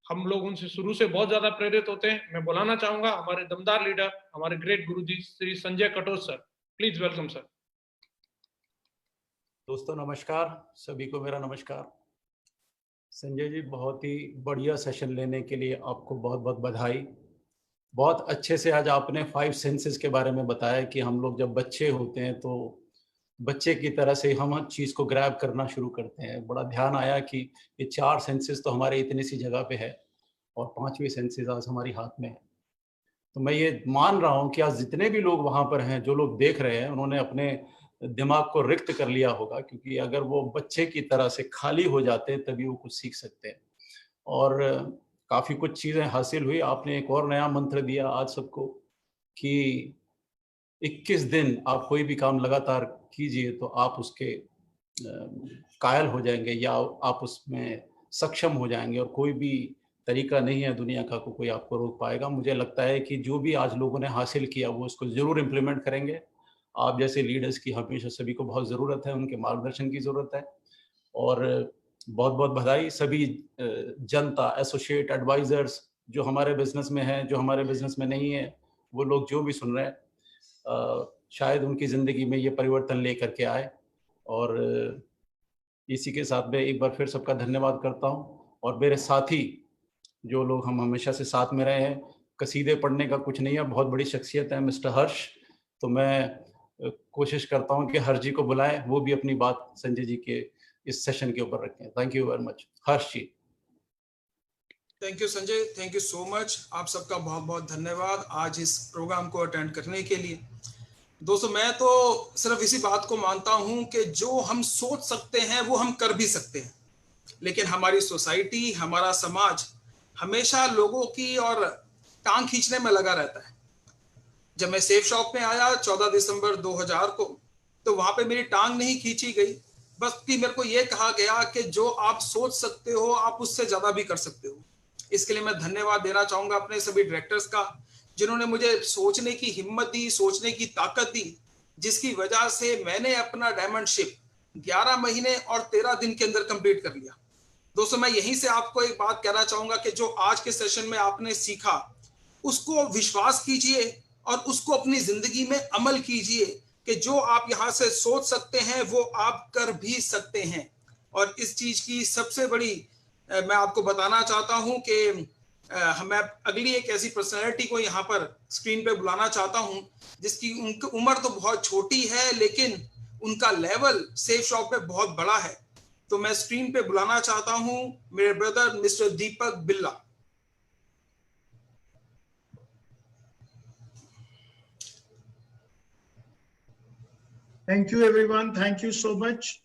हम लोग उनसे शुरू से बहुत ज्यादा प्रेरित होते हैं। मैं बुलाना चाहूंगा हमारे दमदार लीडर, हमारे great Guruji Shri Sanjay Katoch sir. Please welcome sir. दोस्तों नमस्कार, सभी को मेरा नमस्कार। संजय जी, बहुत ही बढ़िया सेशन लेने के लिए आपको बहुत बहुत बधाई। बहुत अच्छे से आज आपने 5 सेंसेस के बारे में बताया कि हम लोग जब बच्चे होते हैं तो बच्चे की तरह से हम हर चीज़ को ग्रैब करना शुरू करते हैं। बड़ा ध्यान आया कि ये 4 सेंसेस तो हमारे इतनी सी जगह पे है और 5वीं सेंसेस आज हमारी हाथ में है। तो मैं ये मान रहा हूँ कि आज जितने भी लोग वहाँ पर हैं, जो लोग देख रहे हैं, उन्होंने अपने दिमाग को रिक्त कर लिया होगा, क्योंकि अगर वो बच्चे की तरह से खाली हो जाते हैं तभी वो कुछ सीख सकते हैं। और काफ़ी कुछ चीज़ें हासिल हुई। आपने एक और नया मंत्र दिया आज सबको कि 21 दिन आप कोई भी काम लगातार कीजिए तो आप उसके कायल हो जाएंगे या आप उसमें सक्षम हो जाएंगे, और कोई भी तरीका नहीं है दुनिया का कोई आपको रोक पाएगा। मुझे लगता है कि जो भी आज लोगों ने हासिल किया वो उसको ज़रूर इम्प्लीमेंट करेंगे। आप जैसे लीडर्स की हमेशा सभी को बहुत ज़रूरत है, उनके मार्गदर्शन की ज़रूरत है। और बहुत बहुत बधाई सभी जनता, एसोसिएट, एडवाइजर्स जो हमारे बिजनेस में हैं, जो हमारे बिजनेस में नहीं है, वो लोग जो भी सुन रहे हैं, शायद उनकी ज़िंदगी में ये परिवर्तन लेकर के आए। और इसी के साथ मैं एक बार फिर सबका धन्यवाद करता हूँ। और मेरे साथी जो लोग हम हमेशा से साथ में रहे हैं, कसीदे पढ़ने का कुछ नहीं है, बहुत बड़ी शख्सियत है मिस्टर हर्ष। तो मैं कोशिश करता हूँ कि हर्ष जी को बुलाएं, वो भी अपनी बात संजय जी के इस सेशन के ऊपर रखें। Thank you very much. Harsh ji. Thank you Sanjay, thank you so much. आप सबका बहुत बहुत धन्यवाद आज इस प्रोग्राम को अटेंड करने के लिए। दोस्तों, मैं तो सिर्फ इसी बात को मानता हूं कि जो हम सोच सकते हैं वो हम कर भी सकते हैं, लेकिन हमारी सोसाइटी, हमारा समाज हमेशा लोगों की और टांग खींचने में लगा रहता है। जब मैं सेफ शॉप में आया 14 दिसंबर 2000 को, तो वहां पे मेरी टांग नहीं खींची गई, बस कि मेरे को यह कहा गया कि जो आप सोच सकते हो आप उससे ज्यादा भी कर सकते हो। इसके लिए मैं धन्यवाद देना चाहूंगा अपने सभी डायरेक्टर्स का, जिन्होंने मुझे सोचने की हिम्मत दी, सोचने की ताकत दी, जिसकी वजह से मैंने अपना डायमंडशिप 11 महीने और 13 दिन के अंदर कंप्लीट कर लिया। दोस्तों, मैं यहीं से आपको एक बात कहना चाहूंगा कि जो आज के सेशन में आपने सीखा उसको विश्वास कीजिए और उसको अपनी जिंदगी में अमल कीजिए कि जो आप यहाँ से सोच सकते हैं वो आप कर भी सकते हैं। और इस चीज की सबसे बड़ी मैं आपको बताना चाहता हूं कि मैं अगली एक ऐसी पर्सनैलिटी को यहाँ पर स्क्रीन पे बुलाना चाहता हूं जिसकी उनकी उम्र तो बहुत छोटी है लेकिन उनका लेवल सेफ शॉप में बहुत बड़ा है। तो मैं स्क्रीन पे बुलाना चाहता हूं मेरे ब्रदर मिस्टर दीपक बिल्ला। Thank you everyone, thank you so much.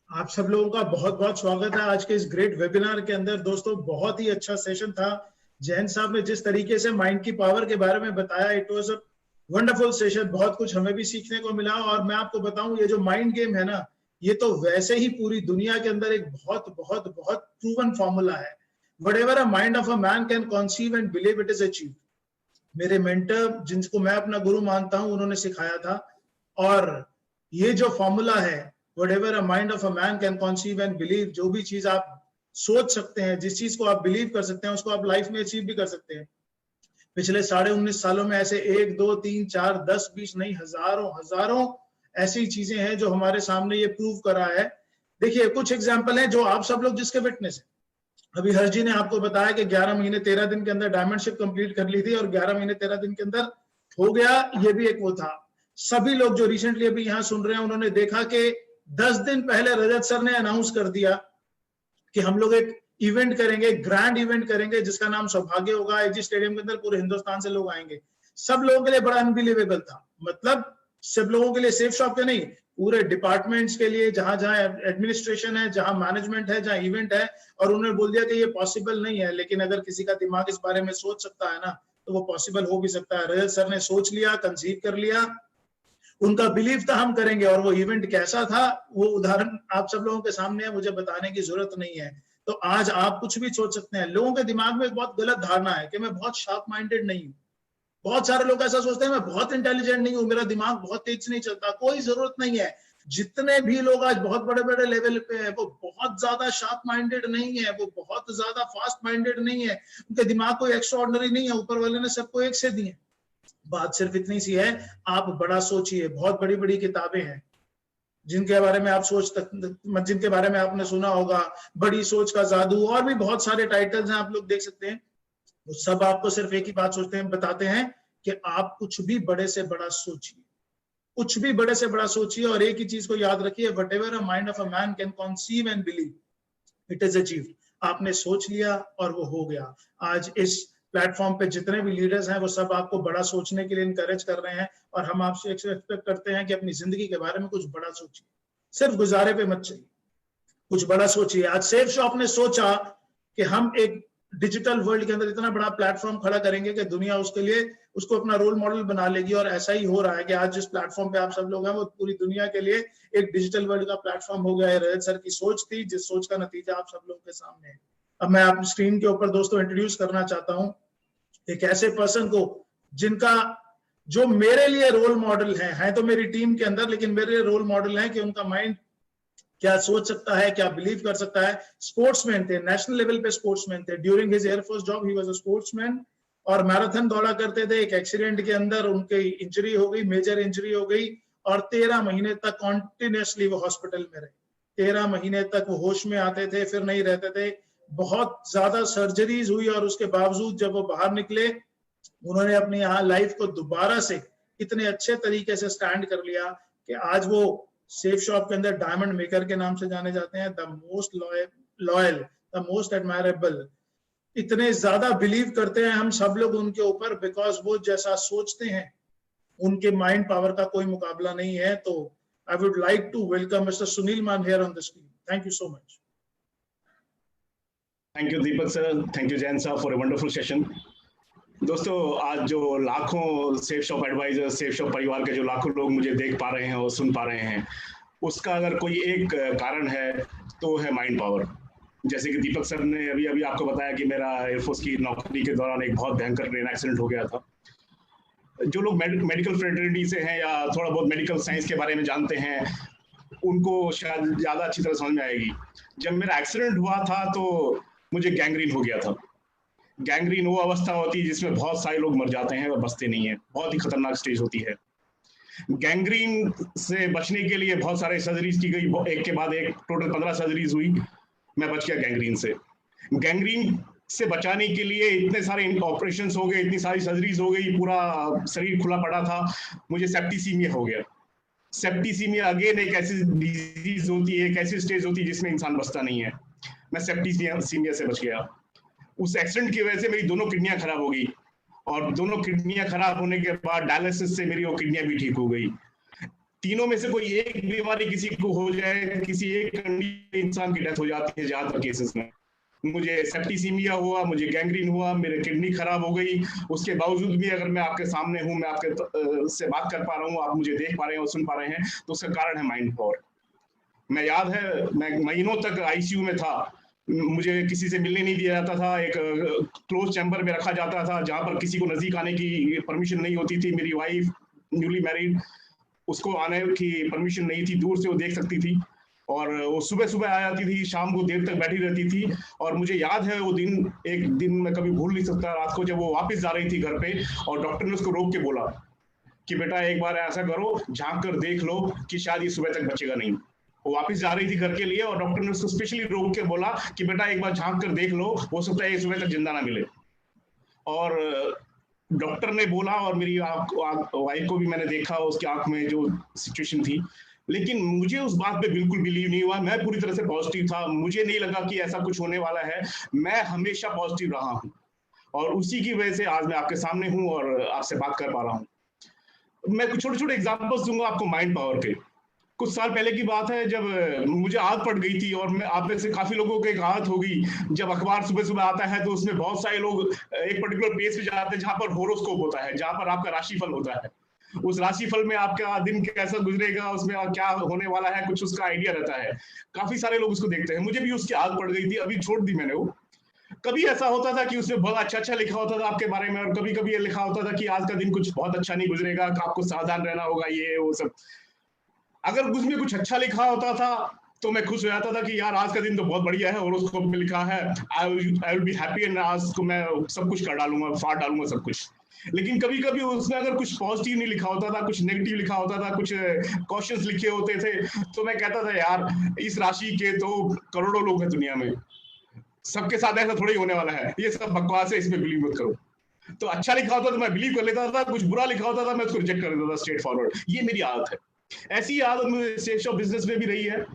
आप सब लोगों का बहुत बहुत स्वागत है आज के इस ग्रेट वेबिनार के अंदर। दोस्तों, बहुत ही अच्छा सेशन था। जैन साहब ने जिस तरीके से माइंड की पावर के बारे में बताया, it was a wonderful session. बहुत कुछ हमें भी सीखने को मिला। और मैं आपको बताऊं, ये जो माइंड गेम है ना, ये तो वैसे ही पूरी दुनिया के अंदर एक बहुत बहुत बहुत प्रूवन फॉर्मूला है। Whatever a mind of a man can conceive and believe it is achieved. मेरे मेंटर, जिनको मैं अपना गुरु मानता हूं, उन्होंने सिखाया था। और ये जो फॉर्मूला है, whatever a mind of a man can conceive and believe, जो भी चीज आप सोच सकते हैं, जिस चीज को आप बिलीव कर सकते हैं, उसको आप लाइफ में अचीव भी कर सकते हैं। पिछले 19.5 सालों में ऐसे 1, 2, 3, 4, 10, 20 नहीं, हजारों ऐसी चीजें हैं जो हमारे सामने ये प्रूव करा है। देखिए, कुछ एग्जाम्पल हैं जो आप सब लोग जिसके विटनेस है। अभी हर्ष जी ने आपको बताया कि 11 महीने 13 दिन के अंदर डायमंडशिप कंप्लीट कर ली थी और 11 महीने 13 दिन के अंदर हो गया। ये भी एक वो था। सभी लोग जो रिसेंटली अभी यहाँ सुन रहे हैं, उन्होंने देखा कि 10 दिन पहले रजत सर ने अनाउंस कर दिया कि हम लोग एक इवेंट करेंगे, ग्रैंड इवेंट करेंगे जिसका नाम सौभाग्य होगा। IG स्टेडियम के अंदर पूरे हिंदुस्तान से लोग आएंगे। सब लोगों के लिए बड़ा अनबिलीवेबल था, मतलब सब लोगों के लिए, सेफ शॉप के नहीं, पूरे डिपार्टमेंट्स के लिए, जहां जहां एडमिनिस्ट्रेशन है, जहां मैनेजमेंट है, जहां इवेंट है, और उन्होंने बोल दिया कि ये पॉसिबल नहीं है, लेकिन अगर किसी का दिमाग इस बारे में सोच सकता है ना, तो वो पॉसिबल हो भी सकता है। रजत सर ने सोच लिया, कंसीव कर लिया, उनका बिलीव था हम करेंगे, और वो इवेंट कैसा था वो उदाहरण आप सब लोगों के सामने है, मुझे बताने की जरूरत नहीं है। तो आज आप कुछ भी सोच सकते हैं। लोगों के दिमाग में एक बहुत गलत धारणा है कि मैं बहुत शार्प माइंडेड नहीं हूँ। बहुत सारे लोग ऐसा सोचते हैं मैं बहुत इंटेलिजेंट नहीं हूँ, मेरा दिमाग बहुत तेज नहीं चलता। कोई जरूरत नहीं है। जितने भी लोग आज बहुत बड़े बड़े लेवल पे हैं, वो बहुत ज्यादा शार्प माइंडेड नहीं है, वो बहुत ज्यादा फास्ट माइंडेड नहीं है, उनके दिमाग कोई एक्स्ट्रा ऑर्डिनरी नहीं है। ऊपर वाले ने सबको एक से दिए। बात सिर्फ इतनी सी है, आप बड़ा सोचिए। बहुत बड़ी बड़ी किताबें हैं जिनके बारे में आप जिनके बारे में आपने सुना होगा, बड़ी सोच का जादू, और भी बहुत सारे टाइटल्स हैं, आप लोग देख सकते हैं। वो सब आपको सिर्फ एक ही बात बताते हैं कि आप कुछ भी बड़े से बड़ा सोचिए, कुछ भी बड़े से बड़ा सोचिए, और एक ही चीज को याद रखिए, whatever a mind of a man can conceive and believe, it is achieved. आपने सोच लिया और वो हो गया। आज इस प्लेटफॉर्म पे जितने भी लीडर्स हैं वो सब आपको बड़ा सोचने के लिए इनकरेज कर रहे हैं, और हम आपसे एक्सपेक्ट करते हैं कि अपनी जिंदगी के बारे में कुछ बड़ा सोचिए। सिर्फ गुजारे पे मत चलिए, कुछ बड़ा सोचिए। आज सेफ शॉप ने सोचा कि हम एक डिजिटल वर्ल्ड के अंदर इतना बड़ा प्लेटफॉर्म खड़ा करेंगे कि दुनिया उसके लिए उसको अपना रोल मॉडल बना लेगी, और ऐसा ही हो रहा है कि आज जिस प्लेटफॉर्म पे आप सब लोग हैं वो पूरी दुनिया के लिए एक डिजिटल वर्ल्ड का प्लेटफॉर्म हो गया है। रजत सर की सोच थी, जिस सोच का नतीजा आप सब लोगों के सामने है। अब मैं आप स्क्रीन के ऊपर दोस्तों इंट्रोड्यूस करना चाहता हूँ एक ऐसे पर्सन को जो मेरे लिए रोल मॉडल है तो मेरी टीम के अंदर, लेकिन मेरे रोल मॉडल है कि उनका माइंड क्या सोच सकता है, क्या बिलीव कर सकता है। स्पोर्ट्समैन थे, नेशनल लेवल पे स्पोर्ट्समैन थे। During his air force job he was a sportsman, और मैराथन दौड़ा करते थे। एक एक्सीडेंट के अंदर उनकी इंजरी हो गई, मेजर इंजरी हो गई, और 13 महीने तक कॉन्टिन्यूसली वो हॉस्पिटल में रहे। 13 महीने तक वो होश में आते थे, फिर नहीं रहते थे। बहुत ज्यादा सर्जरीज हुई, और उसके बावजूद जब वो बाहर निकले, उन्होंने अपनी यहाँ लाइफ को दोबारा से इतने अच्छे तरीके से स्टैंड कर लिया कि आज वो सेफ शॉप के अंदर डायमंड मेकर के नाम से जाने जाते हैं। The most loyal, the most admirable. इतने ज्यादा बिलीव करते हैं हम सब लोग उनके ऊपर, बिकॉज वो जैसा सोचते हैं उनके माइंड पावर का कोई मुकाबला नहीं है। तो I would like to welcome mister Sunil Maan here on the screen. Thank you so much. Thank you Deepak sir, thank you Jain साहब फॉर ए वंडरफुल सेशन। दोस्तों, आज जो लाखों Safe Shop advisor, Safe Shop परिवार के जो लाखों लोग मुझे देख पा रहे हैं और सुन पा रहे हैं, उसका अगर कोई एक कारण है तो है माइंड पावर। जैसे कि दीपक सर ने अभी अभी आपको बताया कि मेरा एयरफोर्स की नौकरी के दौरान एक बहुत भयंकर ट्रेन एक्सीडेंट हो गया था। जो लोग मेडिकल फ्रेटर्निटी से हैं या थोड़ा बहुत मेडिकल साइंस के बारे में जानते हैं, उनको शायद ज्यादा अच्छी तरह समझ में आएगी। जब मेरा एक्सीडेंट हुआ था तो मुझे गैंग्रीन हो गया था। गैंग्रीन वो अवस्था होती है जिसमें बहुत सारे लोग मर जाते हैं और बचते नहीं है। बहुत ही खतरनाक स्टेज होती है। गैंग्रीन से बचने के लिए बहुत सारे सर्जरीज की गई, एक के बाद एक, टोटल 15 सर्जरीज हुई। मैं बच गया गैंग्रीन से। गैंग्रीन से बचाने के लिए इतने सारे ऑपरेशंस हो गए, इतनी सारी सर्जरीज हो गई, पूरा शरीर खुला पड़ा था। मुझे सेप्टिसीमिया हो गया। सेप्टिसीमिया अगेन एक ऐसी डिजीज होती है, एक ऐसी स्टेज होती है जिसमें इंसान बचता नहीं है। मैं सेप्टिसीमिया से बच गया। उस एक्सीडेंट की वजह से मेरी दोनों किडनियां खराब हो गई, और दोनों किडनियां खराब होने के बाद डायलिसिस से मेरी वो किडनियां भी ठीक हो गई। तीनों में से कोई एक बीमारी किसी को हो जाए, किसी एक कंडीशन इंसान की डेथ हो जाती है। ज्यादातर केसेस में मुझे सेप्टिसीमिया हुआ, मुझे गैंग्रीन हुआ, मेरे किडनी खराब हो गई। उसके बावजूद भी अगर मैं आपके सामने हूं, मैं आपके से बात कर पा रहा हूं, आप मुझे देख पा रहे हैं और सुन पा रहे हैं, तो उसका कारण है माइंड पावर। मैं याद है, मैं महीनों तक आईसीयू में था। मुझे किसी से मिलने नहीं दिया जाता था। एक क्लोज चैम्बर में रखा जाता था जहां पर किसी को नजदीक आने की परमिशन नहीं होती थी। मेरी वाइफ न्यूली मैरिड, उसको आने की परमिशन नहीं थी, दूर से वो देख सकती थी, और वो सुबह सुबह आ जाती थी, शाम को देर तक बैठी रहती थी। और मुझे याद है वो दिन, एक दिन मैं कभी भूल नहीं सकता, रात को जब वो वापस जा रही थी घर पे, और डॉक्टर ने उसको रोक के बोला कि बेटा एक बार ऐसा करो, झांक कर देख लो कि शायद ये सुबह तक बचेगा नहीं। वो वापस जा रही थी घर के लिए, और डॉक्टर ने उसको स्पेशली रोक के बोला कि बेटा एक बार झांक कर देख लो, हो सकता है ये सुबह तक जिंदा ना मिले। और डॉक्टर ने बोला, और मेरी वाइफ को भी मैंने देखा, उसकी आंख में जो सिचुएशन थी, लेकिन मुझे उस बात पे बिल्कुल बिलीव नहीं हुआ। मैं पूरी तरह से पॉजिटिव था, मुझे नहीं लगा कि ऐसा कुछ होने वाला है। मैं हमेशा पॉजिटिव रहा हूँ और उसी की वजह से आज मैं आपके सामने हूँ और आपसे बात कर पा रहा हूँ। मैं कुछ छोटे छोटे एग्जांपल्स दूंगा आपको माइंड पावर के। कुछ साल पहले की बात है जब मुझे आदत पड़ गई थी, और मैं आप में से काफी लोगों को एक आदत होगी, जब अखबार सुबह सुबह आता है तो उसमें बहुत सारे लोग एक पर्टिकुलर पेज पे जाते हैं जहां पर होरोस्कोप होता है, जहां पर आपका राशिफल होता है। उस राशिफल में आपका दिन कैसा गुजरेगा, उसमें क्या होने वाला है, कुछ उसका आइडिया रहता है। काफी सारे लोग उसको देखते हैं, मुझे भी उसकी आदत पड़ गई थी, अभी छोड़ दी मैंने वो। कभी ऐसा होता था कि उसमें बहुत अच्छा अच्छा लिखा होता था आपके बारे में, और कभी कभी ये लिखा होता था कि आज का दिन कुछ बहुत अच्छा नहीं गुजरेगा, आपको सावधान रहना होगा, ये वो सब। अगर उसमें कुछ अच्छा लिखा होता था तो मैं खुश हो जाता था कि यार आज का दिन तो बहुत बढ़िया है, होरोस्कोप में लिखा है, I will be happy, and आज को मैं सब कुछ कर डालूंगा, फाड़ डालूंगा सब कुछ। लेकिन कभी कभी उसमें अगर कुछ पॉजिटिव नहीं लिखा होता था, कुछ नेगेटिव लिखा होता था, कुछ क्वेश्चंस लिखे होते थे, तो मैं कहता था यार इस राशि के तो करोड़ों लोग हैं दुनिया में, सबके साथ ऐसा थोड़ी होने वाला है, ये सब बकवास है, इसमें बिलीव मत करो। तो अच्छा लिखा होता तो मैं बिलीव कर लेता था, कुछ बुरा लिखा होता था मैं उसको रिजेक्ट कर देता था स्ट्रेट फॉरवर्ड। ये मेरी आदत है। ऐसी आदत मुझे सेफ शॉप बिजनेस में भी रही है।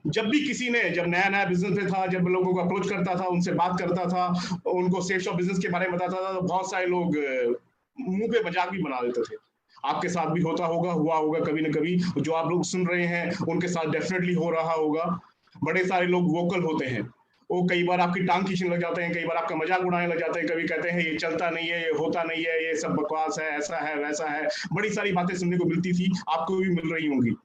जब भी किसी ने, जब नया नया बिजनेस में था, जब लोगों को अप्रोच करता था, उनसे बात करता था, उनको सेफ शॉप बिजनेस के बारे में बताता था, तो बहुत सारे लोग मुंह पे मजाक भी बना देते थे। आपके साथ भी होता होगा, हुआ होगा कभी ना कभी, जो आप लोग सुन रहे हैं उनके साथ डेफिनेटली हो रहा होगा। बड़े सारे लोग वोकल होते हैं, वो कई बार आपकी टांग खींचने लग जाते हैं, कई बार आपका मजाक उड़ाने लग जाते हैं, कभी कहते हैं ये चलता नहीं है, ये होता नहीं है, ये सब बकवास है, ऐसा है वैसा है। बड़ी सारी बातें सुनने को मिलती थी, आपको भी मिल रही होंगी।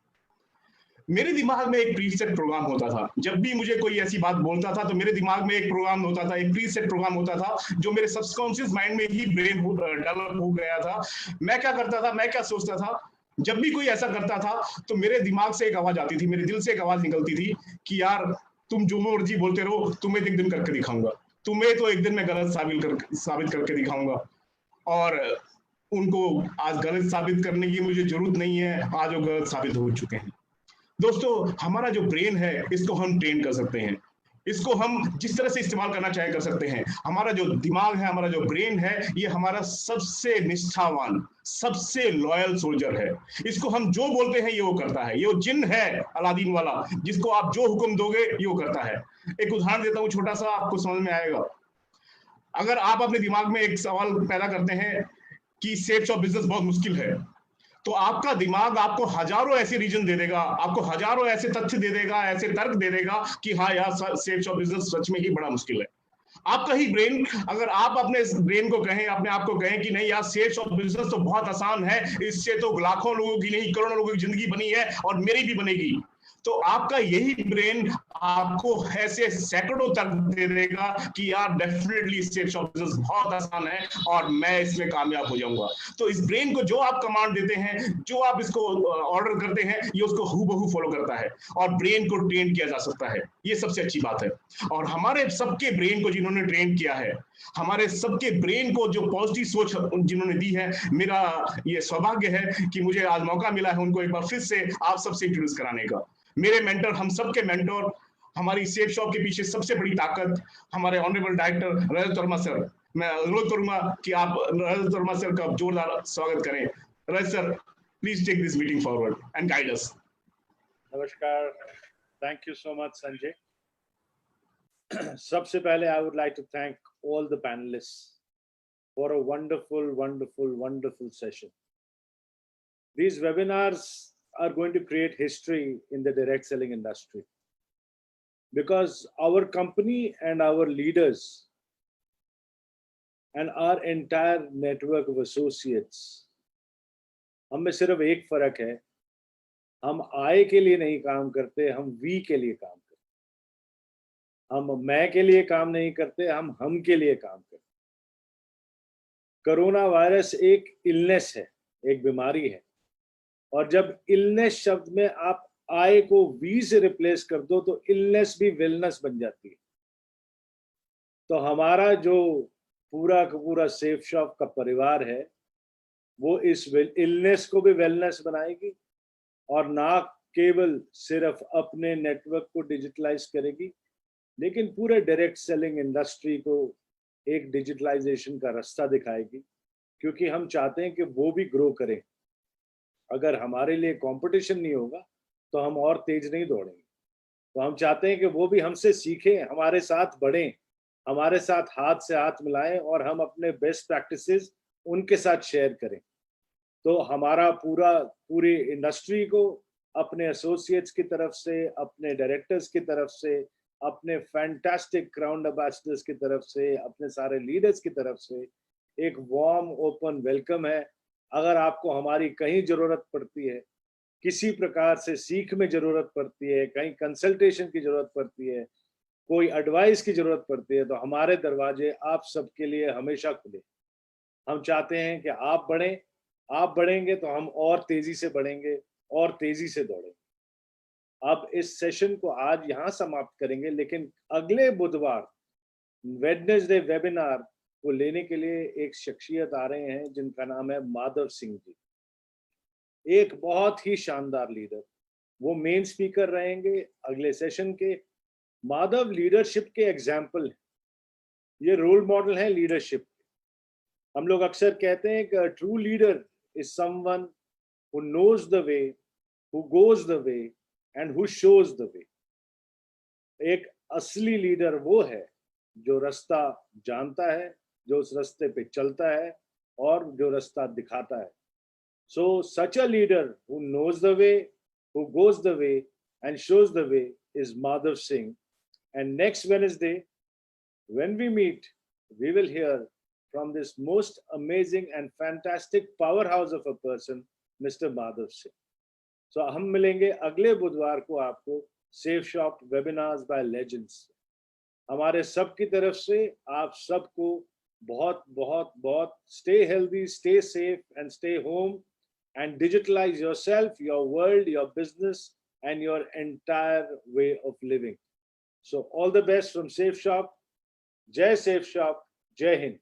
मेरे दिमाग में एक प्रीसेट प्रोग्राम होता था। जब भी मुझे कोई ऐसी बात बोलता था तो मेरे दिमाग में एक प्रोग्राम होता था, एक प्रीसेट प्रोग्राम होता था, जो मेरे सबकॉन्शियस माइंड में ही ब्रेन डेवलप हो गया था। मैं क्या करता था, मैं क्या सोचता था, जब भी कोई ऐसा करता था तो मेरे दिमाग से एक आवाज आती थी, मेरे दिल से एक आवाज निकलती थी कि यार तुम जो मर्जी बोलते रहो, तुम्हें एक दिन करके दिखाऊंगा, तुम्हें तो एक दिन मैं गलत साबित करके दिखाऊंगा। और उनको आज गलत साबित करने की मुझे जरूरत नहीं है, आज वो गलत साबित हो चुके हैं। दोस्तों, हमारा जो ब्रेन है इसको हम ट्रेन कर सकते हैं, इसको हम जिस तरह से इस्तेमाल करना चाहे कर सकते हैं। हमारा जो दिमाग है, हमारा जो ब्रेन है, ये हमारा सबसे निष्ठावान, सबसे लॉयल सोल्जर है। इसको हम जो बोलते हैं ये वो करता है। ये वो जिन है अलादीन वाला, जिसको आप जो हुक्म दोगे ये वो करता है। एक उदाहरण देता हूँ छोटा सा, आपको समझ में आएगा। अगर आप अपने दिमाग में एक सवाल पैदा करते हैं कि सेफ शॉप बिजनेस बहुत मुश्किल है, तो आपका दिमाग आपको हजारों ऐसे रीजन दे देगा, आपको हजारों ऐसे तथ्य दे देगा, ऐसे तर्क दे देगा कि हाँ यार सेफ शॉप बिजनेस सच में ही बड़ा मुश्किल है। आपका ही ब्रेन, अगर आप अपने ब्रेन को कहें, अपने आप को कहें कि नहीं यार सेफ शॉप बिजनेस तो बहुत आसान है, इससे तो लाखों लोगों की नहीं करोड़ों लोगों की जिंदगी बनी है और मेरी भी बनेगी, तो आपका यही ब्रेन आपको ऐसे सैकड़ों तक दे देगा कि यार डेफिनेटली सेफ शॉप बिजनेस बहुत आसान है और मैं इसमें कामयाब हो जाऊंगा। तो इस ब्रेन को जो आप कमांड देते हैं, जो आप इसको ऑर्डर करते हैं, ये उसको हूबहू फॉलो करता है और ब्रेन को ट्रेन किया जा सकता है। ये सबसे अच्छी बात है। और हमारे सबके ब्रेन को जिन्होंने ट्रेन किया है, हमारे सबके ब्रेन को जो पॉजिटिव सोच जिन्होंने दी है, मेरा ये सौभाग्य है कि मुझे आज मौका मिला है उनको एक बार फिर से आप सबसे इंट्रोड्यूस कराने का। मेरे मेंटर, हम सबके मेंटर, हमारी सेफ शॉप के पीछे सबसे बड़ी ताकत हमारे ऑनरेबल डायरेक्टर रजत वर्मा सर। मैं अनुरोध करूंगा कि आप रजत वर्मा सर का जोरदार स्वागत करें। Rajat sir, please take this meeting forward and guide us. नमस्कार, thank you so much Sanjay. सबसे पहले I would like to thank all the panelists for a wonderful session. These webinars are going to create history in the direct selling industry because our company and our leaders and our entire network of associates, हम में सिर्फ एक फर्क है, हम आय के लिए नहीं काम करते, हम वी के लिए काम करते। हम मैं के लिए काम नहीं करते, हम के लिए काम करते। कोरोना वायरस एक इलनेस है, एक बीमारी है, और जब इलनेस शब्द में आप आय को वी से रिप्लेस कर दो तो इलनेस भी वेलनेस बन जाती है। तो हमारा जो पूरा का पूरा सेफ शॉप का परिवार है वो इस इलनेस को भी वेलनेस बनाएगी और ना केवल सिर्फ अपने नेटवर्क को डिजिटलाइज करेगी लेकिन पूरे डायरेक्ट सेलिंग इंडस्ट्री को एक डिजिटलाइजेशन का रास्ता दिखाएगी, क्योंकि हम चाहते हैं कि वो भी ग्रो करें। अगर हमारे लिए कंपटीशन नहीं होगा तो हम और तेज नहीं दौड़ेंगे। तो हम चाहते हैं कि वो भी हमसे सीखें, हमारे साथ बढ़ें, हमारे साथ हाथ से हाथ मिलाएं और हम अपने बेस्ट प्रैक्टिसेस उनके साथ शेयर करें। तो हमारा पूरी इंडस्ट्री को अपने एसोसिएट्स की तरफ से, अपने डायरेक्टर्स की तरफ से, अपने फैंटास्टिक क्राउन एम्बेसडर्स की तरफ से, अपने सारे लीडर्स की तरफ से एक वार्म ओपन वेलकम है। अगर आपको हमारी कहीं जरूरत पड़ती है, किसी प्रकार से सीख में जरूरत पड़ती है, कहीं कंसल्टेशन की जरूरत पड़ती है, कोई एडवाइस की जरूरत पड़ती है, तो हमारे दरवाजे आप सबके लिए हमेशा खुले। हम चाहते हैं कि आप बढ़ें, आप बढ़ेंगे तो हम और तेजी से बढ़ेंगे और तेजी से दौड़ेंगे। अब इस सेशन को आज यहाँ समाप्त करेंगे, लेकिन अगले बुधवार वेडनेसडे वेबिनार को लेने के लिए एक शख्सियत आ रहे हैं जिनका नाम है माधव सिंह जी। एक बहुत ही शानदार लीडर, वो मेन स्पीकर रहेंगे अगले सेशन के। माधव लीडरशिप के एग्जाम्पल है, ये रोल मॉडल है लीडरशिप। हम लोग अक्सर कहते हैं कि true leader is someone who knows the way, who goes the way and who shows the way. एक असली लीडर वो है जो रास्ता जानता है, जो उस रास्ते पे चलता है और जो रास्ता दिखाता है। So such a leader who knows the way, who goes the way and shows the way is Madhav Singh. And next Wednesday, when we meet, we will hear from this most amazing and fantastic powerhouse of a person, Mr. Madhav Singh. So हम मिलेंगे अगले बुधवार को आपको safe shop webinars by legends. हमारे सब की तरफ से आप सबको बहुत बहुत बहुत stay healthy, stay safe and stay home and digitalize yourself, your world, your business and your entire way of living. So all the best from Safe Shop. Jai Safe Shop. Jai Hind.